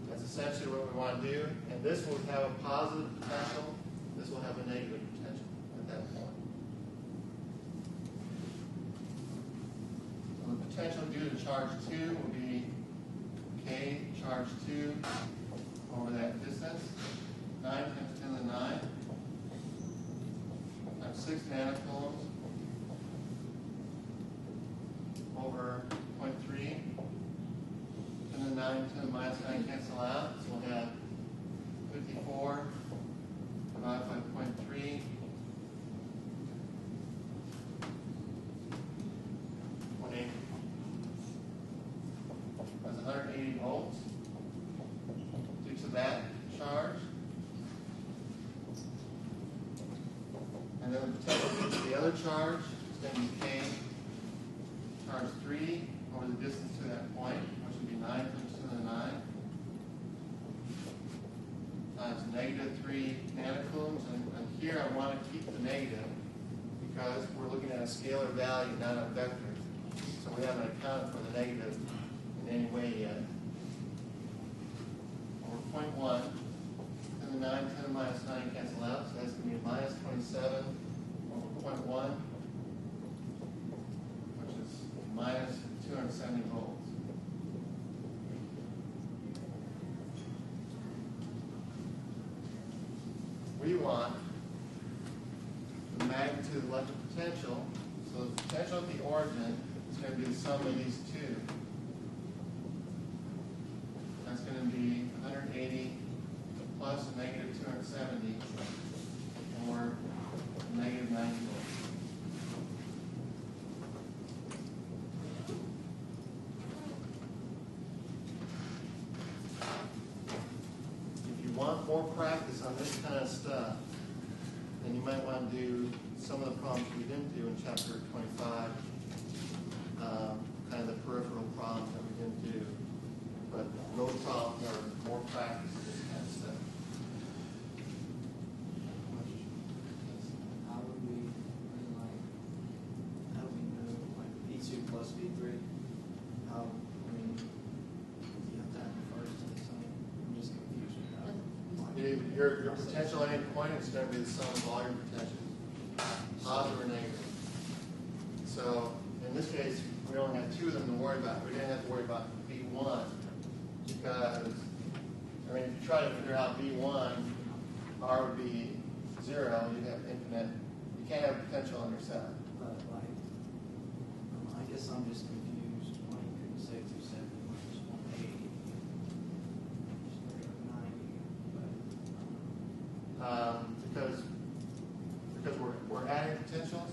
That's essentially what we want to do, and this will have a positive potential, this will have a negative potential at that point. So the potential due to charge 2 will be K charge 2 over that distance, 9 times 10 to the 9, times 6 nanocoulombs over 0.3, 10 to the 9, 10 to the minus 9 cancel out, so we'll have 54 divided by 0.3, 180. That's 180 volts due to that charge. And then the potential due to the other charge is going to be K charge 3 over the distance to that point, which would be 9 times 10 to the 9 times negative 3 nanocoulombs. And here I want to keep the negative because we're looking at a scalar value, not a vector. So we haven't accounted for the negative in any way yet. to the electric potential. So the potential at the origin is going to be the sum of these two. That's going to be 180 plus a negative 270, or negative 90 volts. If you want more practice on this kind of stuff, then you might want to do some of the problems we didn't do in chapter 25, kind of the peripheral problems that we didn't do. But those problems are more practice in this kind of stuff. How would we, how do we know, like, V2 plus V3? How, you have to have the first and the same. I'm just confused with that. Your potential at any point is going to be the sum of all your potentials, positive or negative. So in this case, we only have two of them to worry about. We didn't have to worry about V1 because, I mean, if you try to figure out V1, R would be 0. You'd have infinite. You can't have potential on your side. But, like, I guess I'm just confused why you couldn't say 270 minus 180. Just straight up 90. But, Because we're adding potentials,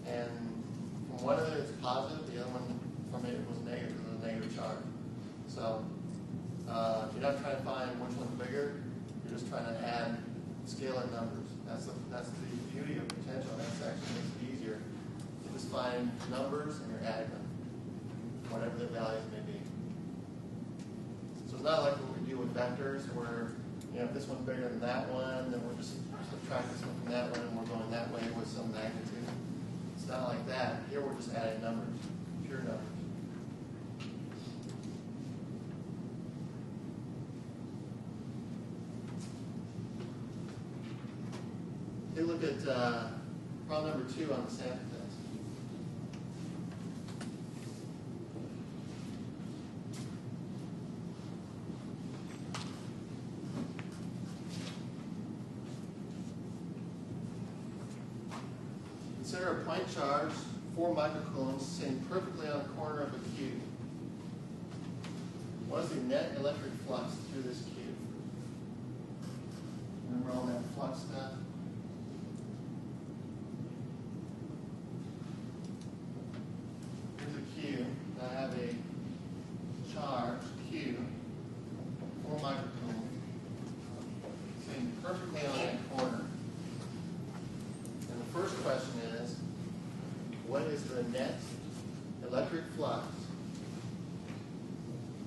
and from one of it it's positive, the other one from it was negative, it was a negative charge. So you're not trying to find which one's bigger, you're just trying to add scalar numbers. That's the beauty of potential. That's actually makes it easier. You just find numbers and you're adding them, whatever the values may be. So it's not like what we do with vectors where, if this one's bigger than that one, then we'll just subtract this one from that one and we're going that way with some magnitude. It's not like that. Here we're just adding numbers, pure numbers. Take a look at problem number 2 on the sample test. Consider a point charge, 4 microcoulombs, sitting perfectly on the corner of a cube. What is the net electric flux through this cube? Remember all that flux stuff? Here's a cube. I have a charge, Q, 4 microcoulombs, sitting perfectly on that corner. And the first question is, what is the net electric flux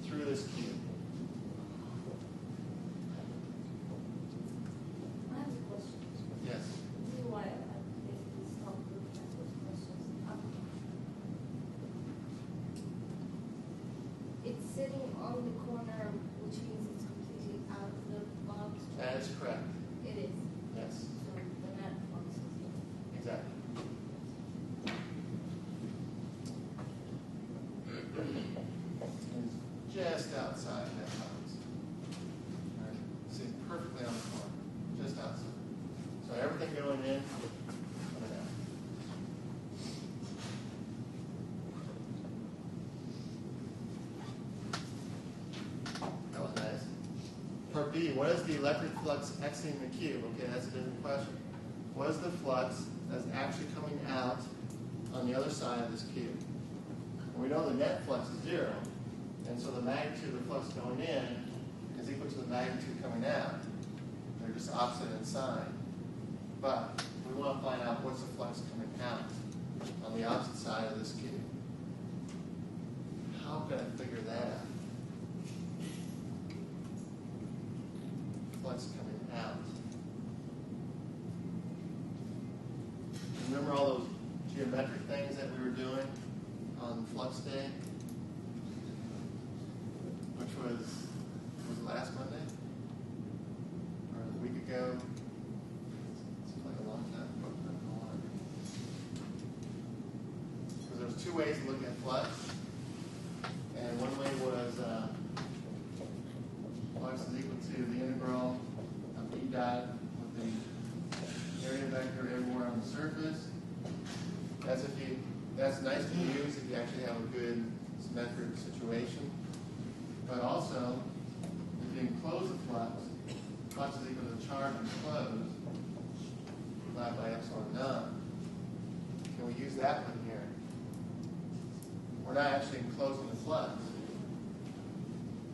through this cube? I have a question. Yes. This is why I basically stopped looking at those questions. It's sitting on the corner, which means it's completely out of the box. That is correct. It is. Yes, So the net flux is exactly. It's just outside that box. All right. Sitting perfectly on the corner, just outside. So everything going in, coming out. That was nice. Part B, what is the electric flux exiting the cube? Okay, that's a different question. What is the flux that's actually coming out on the other side of this cube? And we know the net flux is 0, and so the magnitude of the flux going in is equal to the magnitude coming out. They're just opposite in sign. But we want to find out what's the flux coming out on the opposite side of this cube. How can I figure that out? Flux coming out. Remember all those geometric things that we were doing on Flux Day? Which was it last Monday? Or a week ago? Seems like a long time ago. Because there was 2 ways to look at flux. And one way was flux is equal to the integral of E dot with the area vector everywhere on the surface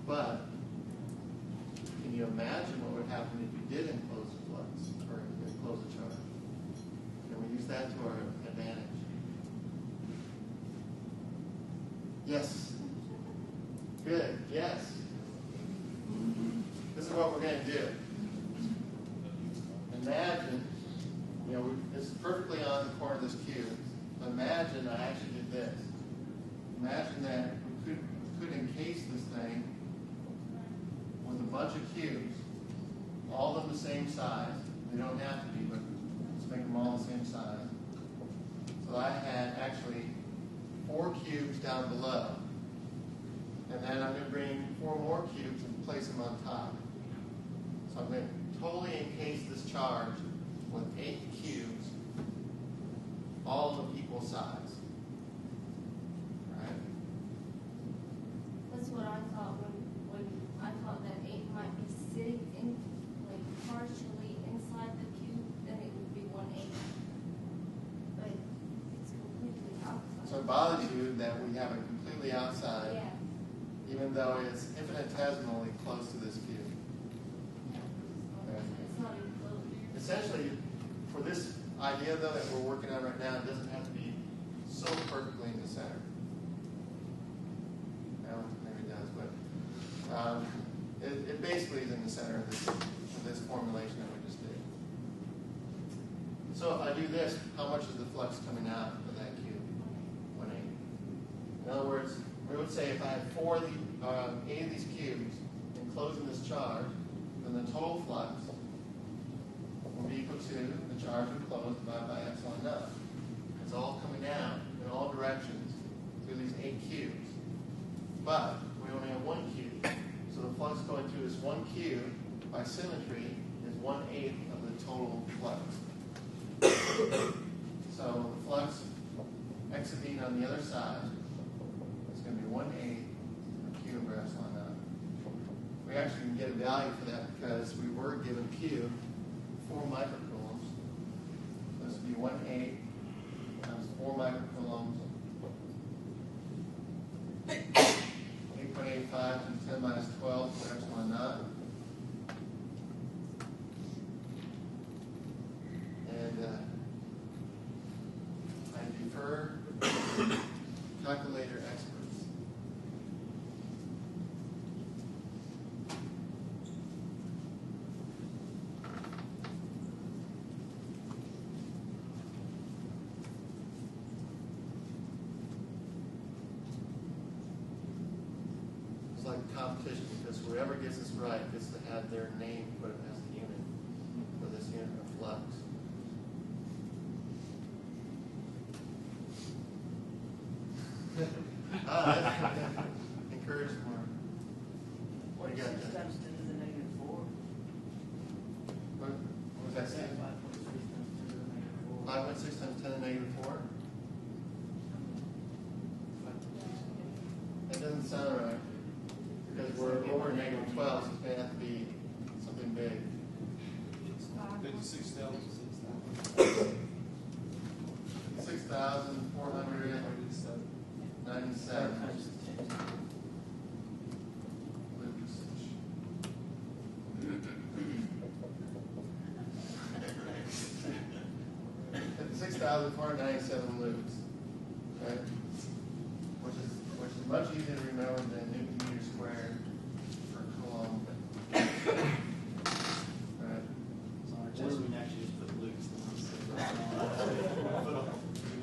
But can you imagine what would happen if you did enclose the flux or enclose the charge? Can we use that to our advantage? Yes. Good. Yes. This is what we're going to do. Imagine, it's perfectly on the corner of this cube. Imagine I actually did this. Imagine that we could encase this thing with a bunch of cubes, all of them the same size. They don't have to be, but let's make them all the same size. So I had actually 4 cubes down below. And then I'm going to bring 4 more cubes and place them on top. So I'm going to totally encase this charge with 8 cubes, all of equal size. Right? That's what I thought when I thought that 8 might be sitting in, like, partially inside the cube, then it would be 1/8. But it's completely outside. So it bothers you that we have it completely outside, Yeah. even though it's infinitesimally close to this cube. It's not even close. Essentially, for this idea, though, that we're working on right now, it doesn't have to be so perfectly in the center. Well, maybe it does, but it basically is in the center of this formulation that we just did. So if I do this, how much is the flux coming out of that cube? 1/8. In other words, we would say if I had 8 of these cubes enclosing this charge, then the total flux will be equal to the charge enclosed divided by epsilon naught. It's all coming out in all directions through these 8 cubes. But we only have 1 cube. So the flux going through this 1 cube by symmetry is 1/8 of the total flux. So the flux exiting on the other side is going to be 1/8 of Q over epsilon naught. We actually can get a value for that because we were given Q 4 microcoulombs. This would be 1/8 times 4 microcoulombs. 8.85 times 10 minus 12 for epsilon naught. And I defer calculator experts. It's like a competition because whoever gets this right gets to have their name put as the unit for this unit of flux. Encourage more. What do you got 6 there? times 10 to the negative 4. What was that saying? 5.6 times 10 to the negative 4? That doesn't sound right. Because we're over negative 12, so it's going to have to be something big. 56,000. 6,497. Loops. 6,497 loops. Okay? Which is much easier to remember than Newton meter squared per coulomb. Right? So on our test, we can actually just put loops.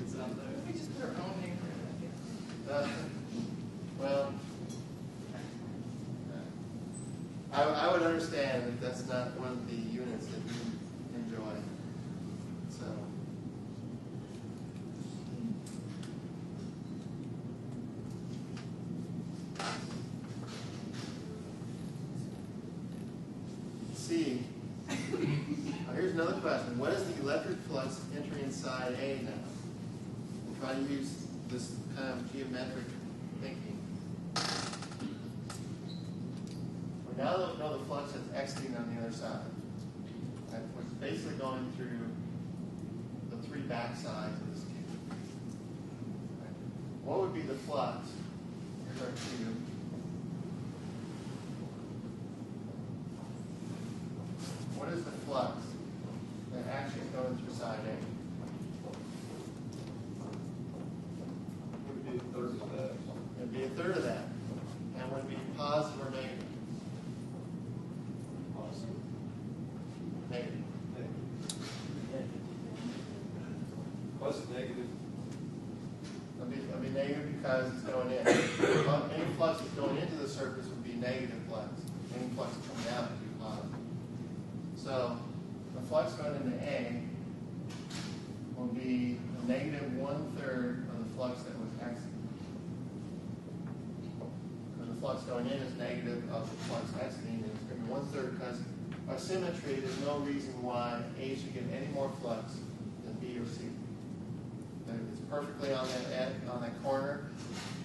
It's out there. We just put our own name in it. Well, I would understand if that's not one of the units that you enjoy. So, C. Here's another question. What is the electric flux entering inside A now? We'll try to use this kind of geometric thinking. We now know the flux that's exiting on the other side. Right? Which is basically going through the 3 back sides of this cube. Right? What would be the flux? Here's our cube. flux that actually is going through side A. Would be a third of that. It'd be a third of that. And would it be positive or negative? Positive. Negative. Plus negative. It'll be negative because it's going in. Any flux that's going into the surface would be negative flux. Any flux coming out would be positive. So the flux going into A will be a negative 1/3 of the flux that was exiting. Because the flux going in is negative of the flux exiting, and it's going to be 1/3 because by symmetry, there's no reason why A should get any more flux than B or C. It's perfectly on that corner,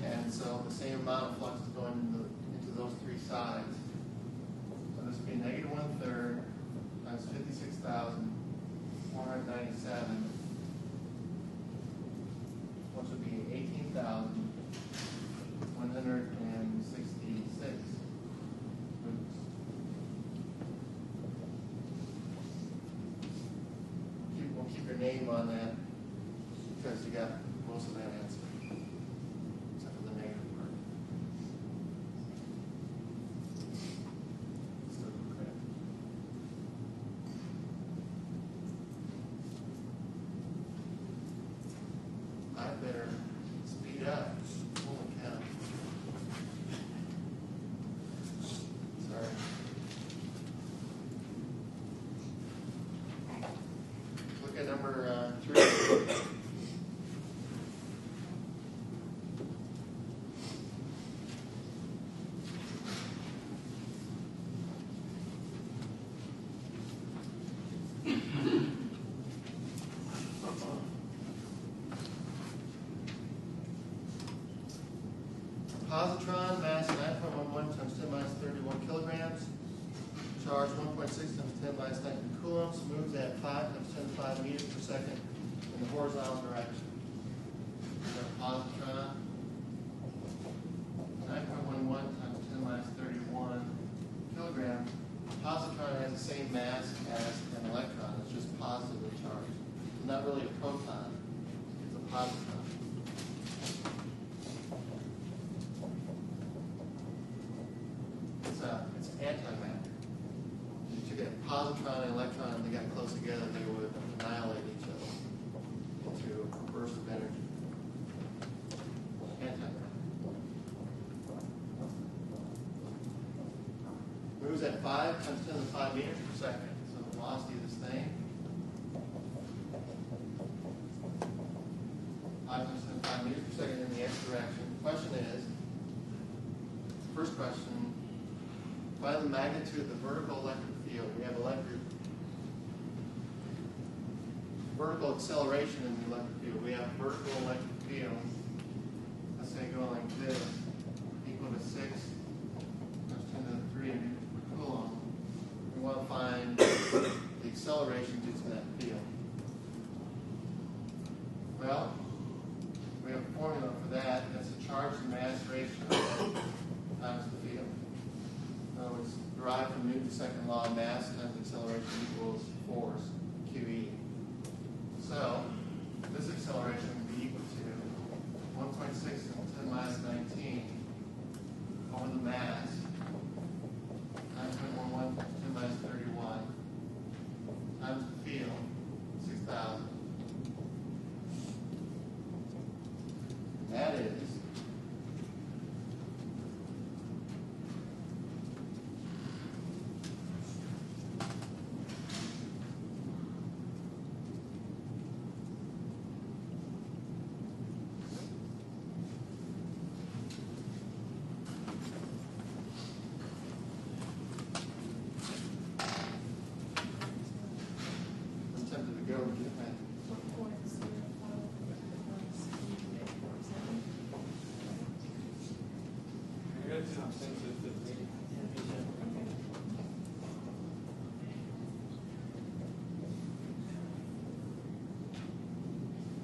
and so the same amount of flux is going into those three sides. So this would be negative 1/3 times 56,497, which would be 18,166. We'll keep your name on that because you got most of that answer, except for the negative part. Still correct. I better speed up. Holy cow. Sorry. Look at number 3. Positron, mass 9.11 times 10 minus 31 kilograms. Charge 1.6 times 10 minus 19 coulombs. Moves at 5 times 10 to the 5 meters per second in the horizontal direction. We've got positron, 9.11 times 10 minus 31 kilograms. Positron has the same mass as an electron. It's just positively charged. It's not really a proton. It's a positron. It's antimatter. If you took a positron and electron and they got close together, they would annihilate each other into a burst of energy. Antimatter. Moves at 5 times 10 to the 5 meters per second. So the velocity of this thing, 5 times 10 to the 5 meters per second in the x direction. The question is, first question, find the magnitude of the vertical electric field. We have vertical acceleration in the electric field. We have vertical electric field, let's say going like this, equal to 6 times 10 to the 3 meters per coulomb. We want to find the acceleration due to that field. Well, we have a formula for that. That's the charge to mass ratio times the field. So it's derived from Newton's second law of mass times acceleration equals force, QE. So this acceleration would be equal to 1.6 times 10 minus 19 over the mass, 9.11 times 10 minus 31, times the field, 6,000. That is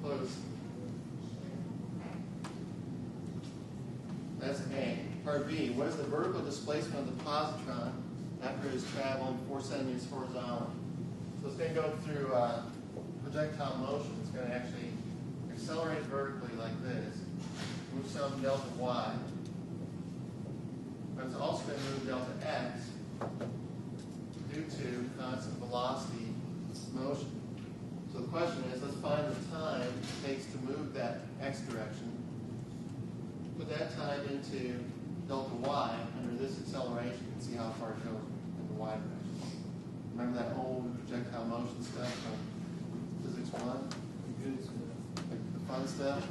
close. That's A. Part B, what is the vertical displacement of the positron after it has traveled 4 centimeters horizontally? So it's going to go through projectile motion. It's going to actually accelerate vertically like this, move some delta y, but it's also going to move delta x due to constant velocity motion. So the question is, let's find the time it takes to move that x direction. Put that time into delta y under this acceleration and see how far it goes in the y direction. Remember that old projectile motion stuff from Physics 1? Good. The fun stuff?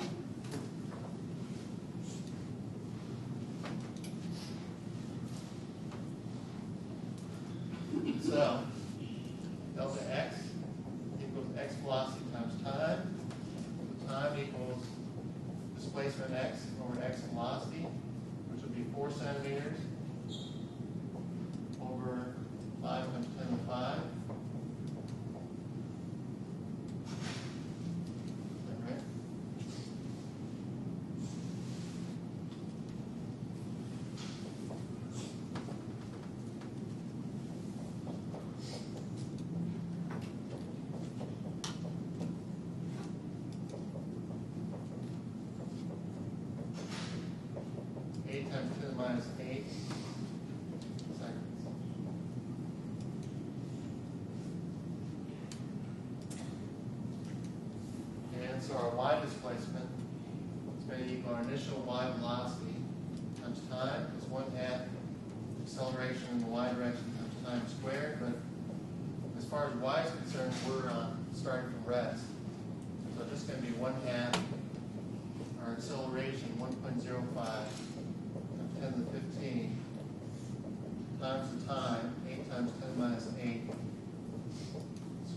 So, delta x equals x velocity times time. The time equals displacement x over x velocity, which would be 4 centimeters over 5 times 10 to the 5. Is that right? Times 10 to the minus 8 seconds. And so our y displacement is going to equal our initial y velocity times time plus 1/2 acceleration in the y direction times time squared. But as far as y is concerned, we're starting from rest. So it's just going to be 1/2 our acceleration, 1.05. 10 to the 15 times the time, 8 times 10 minus 8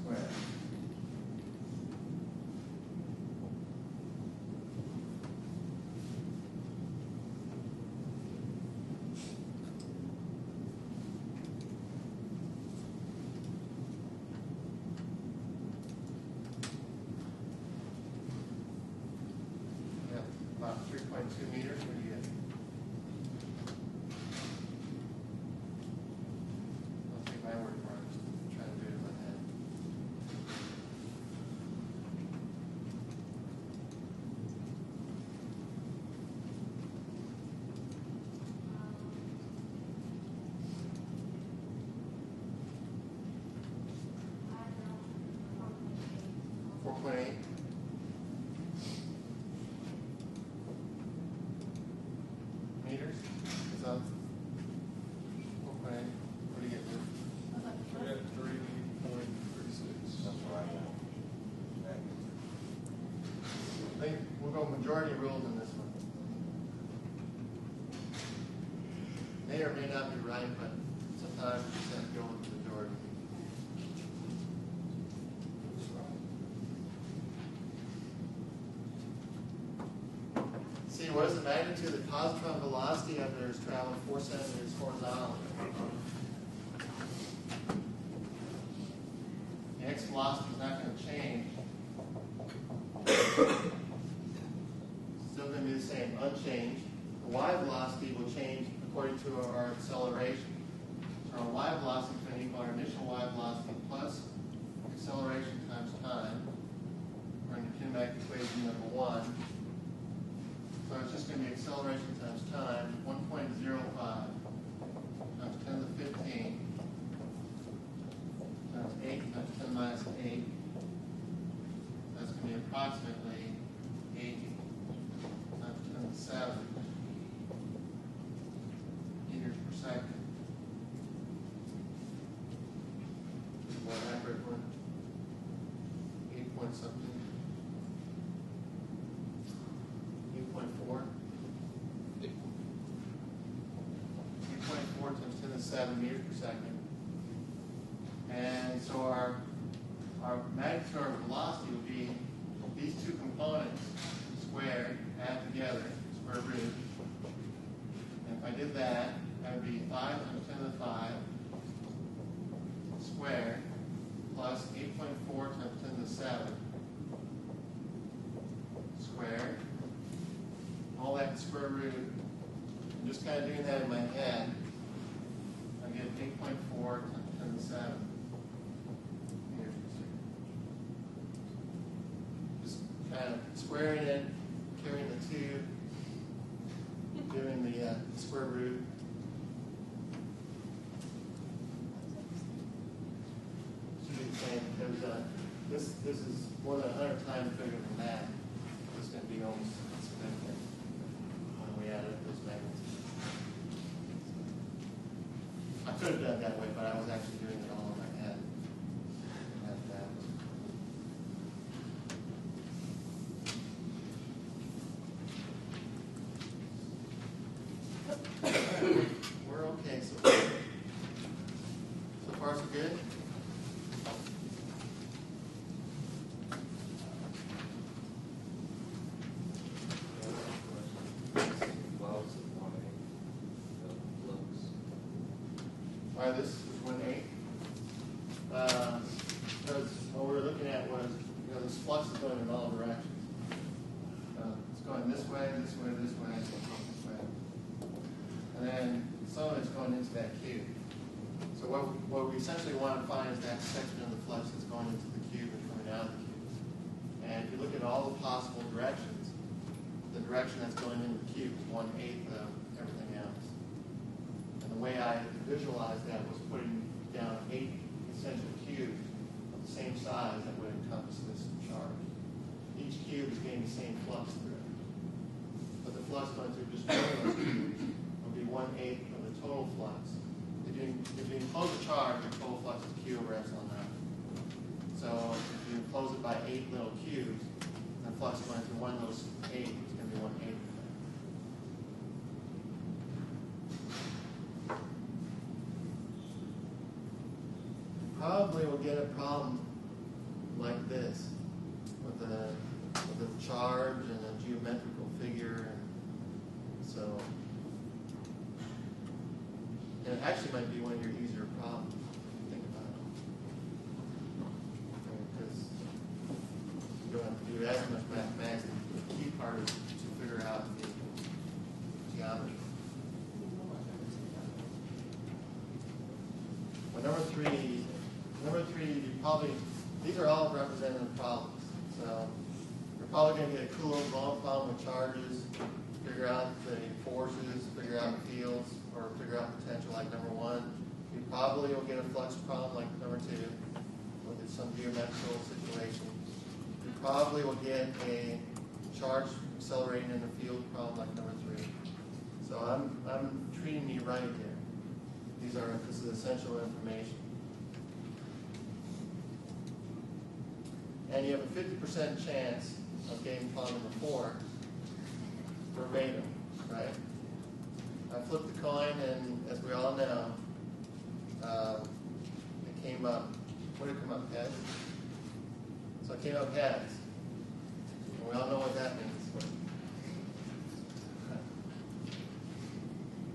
squared. Yeah, about 3.2 meters. What do you get? My word for it. I'm trying to do it in my head. I don't know. 4.8. Meters? Is that 4.8? What do you get, Luke? We got 3.36. That's what I got. I think we'll go majority rules in this one. May or may not be right, but sometimes you just have to go with the majority. See, what is the magnitude of the positron velocity after it's traveled 4 centimeters horizontally? The x velocity is not going to change. Still going to be the same, unchanged. The y velocity will change according to our acceleration. So our y velocity is going to equal our initial y velocity plus acceleration times time. We're in the kinematic equation number 1. So it's just going to be acceleration times time, 1.05 times 10 to the 15 times 8 times 10 minus 8. That's going to be approximately 8 times 10 to the 7 meters per second. More accurate one, 8 point something. 8.4. 8.4 times 10 to the 7 meters per second. And so our magnitude of velocity would be these two components squared, add together, square root. And if I did that, that would be 5 times 10 to the 5 squared plus 8.4 times 10 to the 7 squared. All that in square root. I'm just kind of doing that in my head. I get 8.4 times 10 to the 7 meters squaring it, carrying the tube, doing the square root. Should be the same because this is more than 100 times bigger than that. It's going to be almost significant when we add up those magnets. I could have done it that way, but I was actually doing it all in my head. We're okay so far. So far, so good? Why this is 1/8? Because what we were looking at was, this flux is going in all directions. It's going this way, this way, this way, this way. And then some of it's going into that cube. So what we essentially want to find is that section of the flux that's going into the cube and coming out of the cube. And if you look at all the possible directions, the direction that's going into the cube is 1/8 of everything else. And the way I visualized that was putting down 8 essential cubes of the same size that would encompass this charge. Each cube is getting the same flux through it. But the flux going through just one of those cubes would be 1/8 of the total flux. If you enclose a charge, your total flux is Q over epsilon naught. So if you enclose it by 8 little cubes, the flux going through one of those 8 is going to be 1/8 of that. Probably will get a problem like this with a charge and a geometrical figure, and so and it actually might be one of your easier problems if you think about it, because you don't have to do as much mathematics. The key part is to figure out the geometry. Well, number three, you probably, these are all representative problems. So you're probably going to get a Coulomb law problem with charges, figure out the forces, figure out fields, or figure out potential like number 1. You probably will get a flux problem like number 2, look at some geometrical situation. You probably will get a charge accelerating in the field problem like number 3. So I'm treating you right here. This is essential information. And you have a 50% chance of getting problem number 4 verbatim, right? I flipped the coin, and as we all know, it came up. What did it come up? Heads. So it came up heads. And we all know what that means.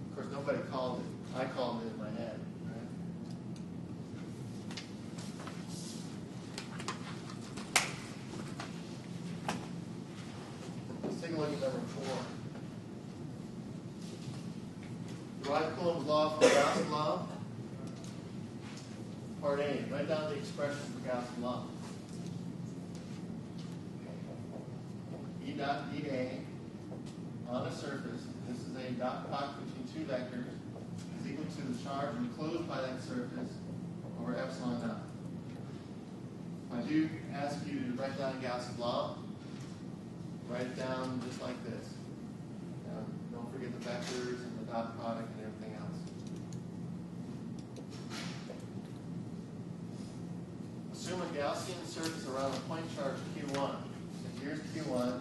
Of course, nobody called it. I called it in my head. Right? Let's take a look at number 4. Derive Coulomb's law from Gauss's law. Part A. Write down the expression for Gauss's law. E dot dA on a surface. This is a dot product between 2 vectors. Is equal to the charge enclosed by that surface over epsilon naught. If I do ask you to write down Gauss's law, write it down just like this. Don't forget the vectors and the dot product and everything else. Assume a Gaussian surface around a point charge Q1. So here's Q1,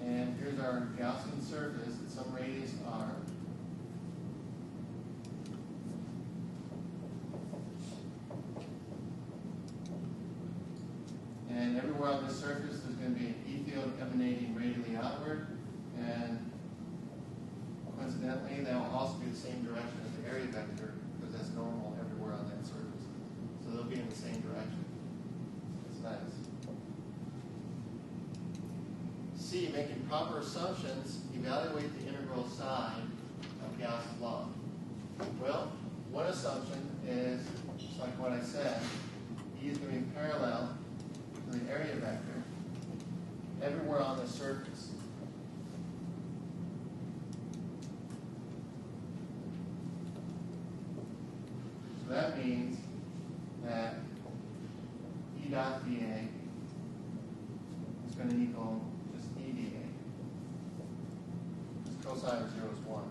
and here's our Gaussian surface at some radius R. And everywhere on this surface, there's going to be an E field emanating radially outward, and coincidentally, that will also be the same direction as the area vector, because that's normal everywhere on that surface. So they'll be in the same direction. That's nice. C, making proper assumptions, evaluate the integral side of Gauss's law. Well, one assumption is, just like what I said, E is going to be parallel to the area vector, that means that E dot dA is going to equal just E dA. Because cosine of 0 is 1.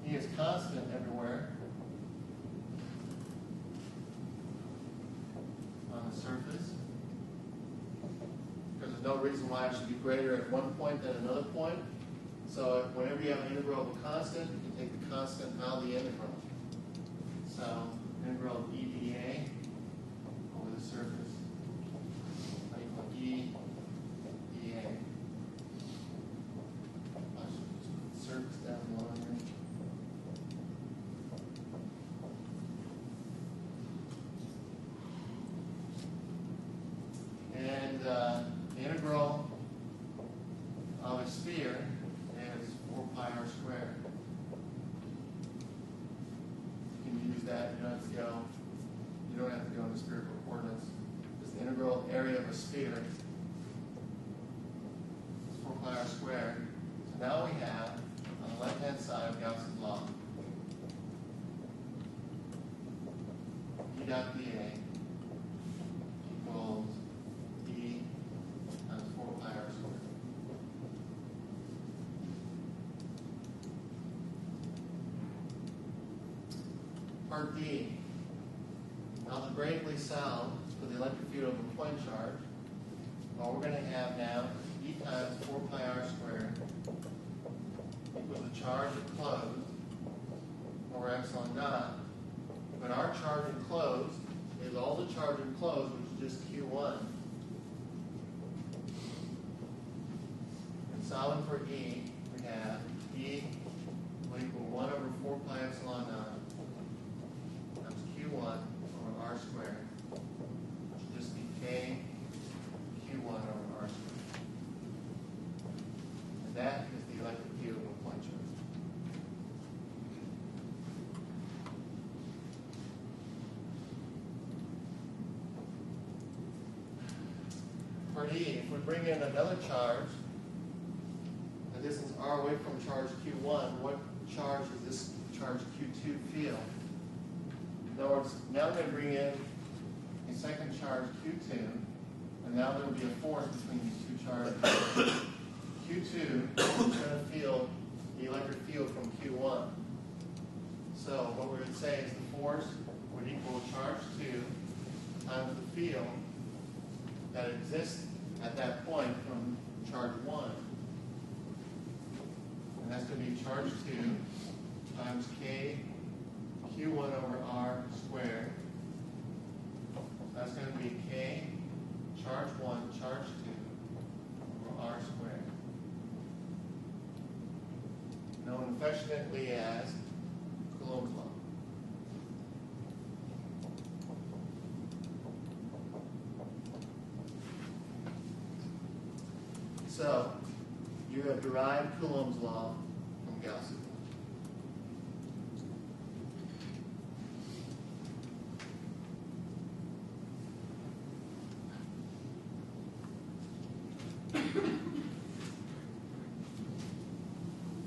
E is constant everywhere on the surface, because there's no reason why it should be greater at one point than another point. So whenever you have an integral of a constant, you can take the constant out of the integral. So integral of E dA over the surface equal E dA. I should just put the surface down below here. And the integral of a sphere is 4 pi r squared. You can use that. You don't have to go into spherical coordinates. Just the integral area of a sphere is 4 pi r squared. So now we have on the left-hand side of Gauss's law, E dot dA equals E times 4 pi r squared. Part D, algebraically solved for the electric field of a point charge. All we're going to have now is E times 4 pi r squared equals the charge enclosed over epsilon naught. But our charge enclosed is all the charge enclosed, which is just Q1. And solving for E, we have E will equal 1 over 4 pi epsilon naught times Q1 over r squared, which will just be K Q1 over r squared. And that is the electric field of a point charge. Part E, if we bring in another charge, the distance r away from charge Q1, what charge does this charge Q2 feel? In other words, now I'm going to bring in a second charge Q2, and now there will be a force between these two charges. Q2 is going to feel the electric field from Q1. So what we would say is the force would equal charge 2 times the field that exists at that point from charge 1. And that's going to be charge 2 times K Q1 over R squared. That's going to be K charge 1 charge 2 over R squared. Known affectionately as Coulomb's law. So, you have derived Coulomb's law from Gauss's law.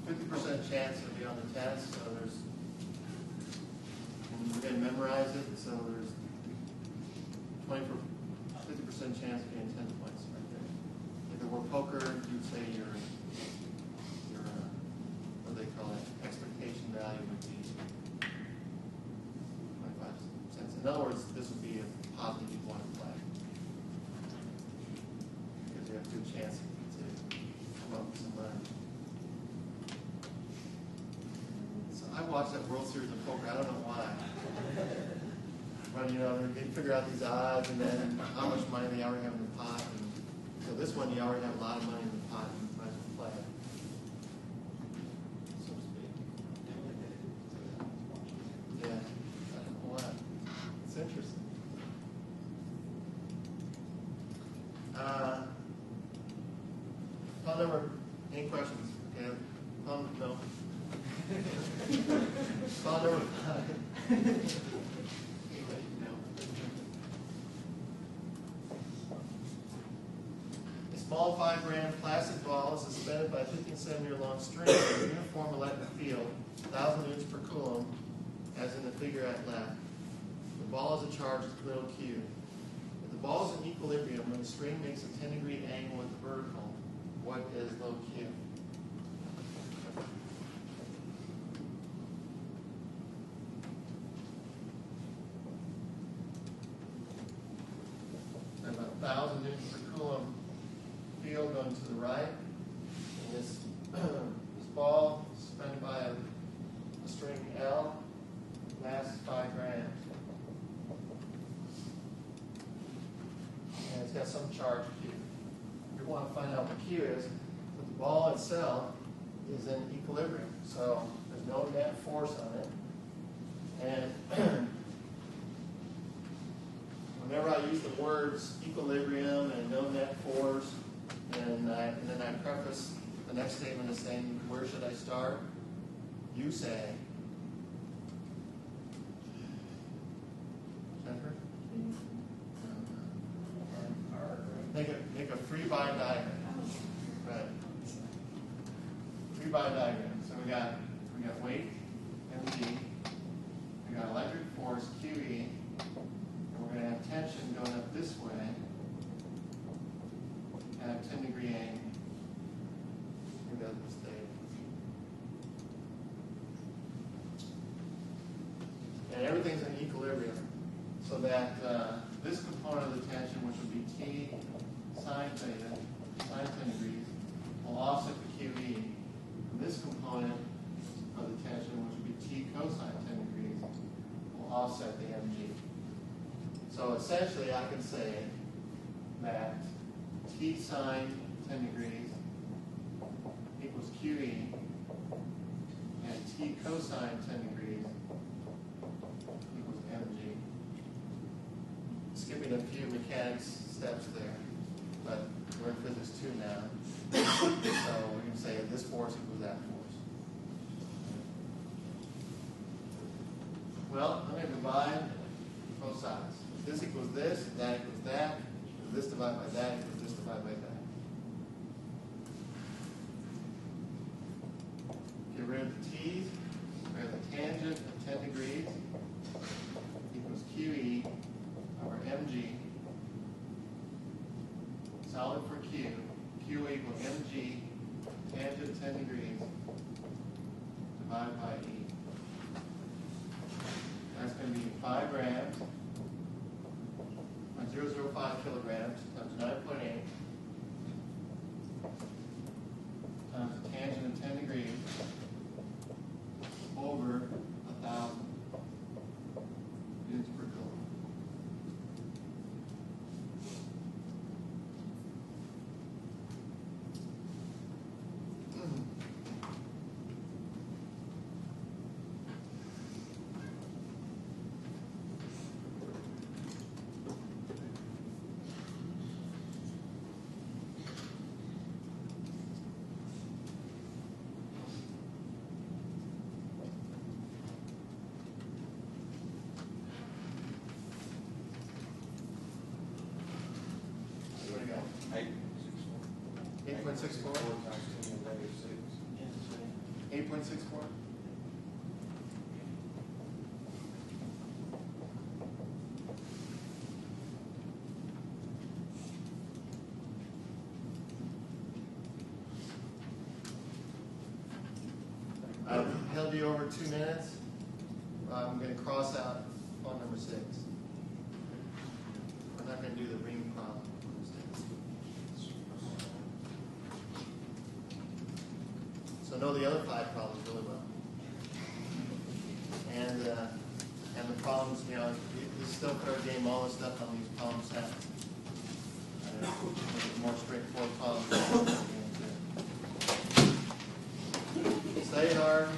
50% chance it'll be on the test, so there's, and we're going to memorize it, so there's 50% chance of getting 10 points right there. If it were poker, you'd say your what do they call it, expectation value would be 25 cents. In other words, this would be a positive you'd want to play, because you have a good chance to come up with some money. So I watched that World Series of Poker. I don't know why. But they figure out these odds and then how much money they already have in the pot. And so this one, you already have a lot of money in the pot, and you might as well play it, so to speak. Yeah, I don't know why. It's interesting. Phone number. Any questions? Okay. No. Phone number 5. small 5-gram plastic ball is suspended by a 15 centimeter long string in a uniform electric field, 1,000 newtons per coulomb, as in the figure at left. The ball is a charge with little q. If the ball is in equilibrium when the string makes a 10-degree angle with the vertical, what is low q? About 1,000 newtons per coulomb field going to the right. And this ball suspended by a string L, mass is 5 grams. And it's got some charge Q. We want to find out what Q is, but the ball itself is in equilibrium, so there's no net force on it. And whenever I use the words equilibrium and no net force, and then I preface the next statement as saying, where should I start? You say, Jennifer? Make a free body diagram. Right. Free body diagram. So we got weight, mg. We got electric force, QE. We're going to have tension going up this way at a 10-degree angle. Maybe that's a mistake. And everything's in equilibrium, so that this component of the tension, which would be T sine theta, sine 10 degrees, will offset the QE. And this component of the tension, which would be T cosine 10 degrees, will offset the mg. So essentially, I can say that T sine 10 degrees equals QE, and T cosine 10 degrees equals mg. Skipping a few mechanics steps there, but we're in physics 2 now. So we can say this force equals that force. Well, I'm going to divide both sides. This equals this, that equals that, this divided by that equals this divided by that. Get rid of the t's, we have the tangent of 10 degrees equals QE over mg, solid for Q, Q equals mg, tangent 10 degrees, divided by E. That's going to be 5 grams, 0.005 kilograms times 9.8 times the tangent of 10 degrees over 1,000 newtons per coulomb. What do you got? 8.64? 8.64? I've held you over 2 minutes. I'm going to cross out on number 6. We're not going to do the ring problem. So know the other 5 problems really well. And the problems, you know, this is still fair game, all the stuff on these problems have more straightforward problems. Stay hard.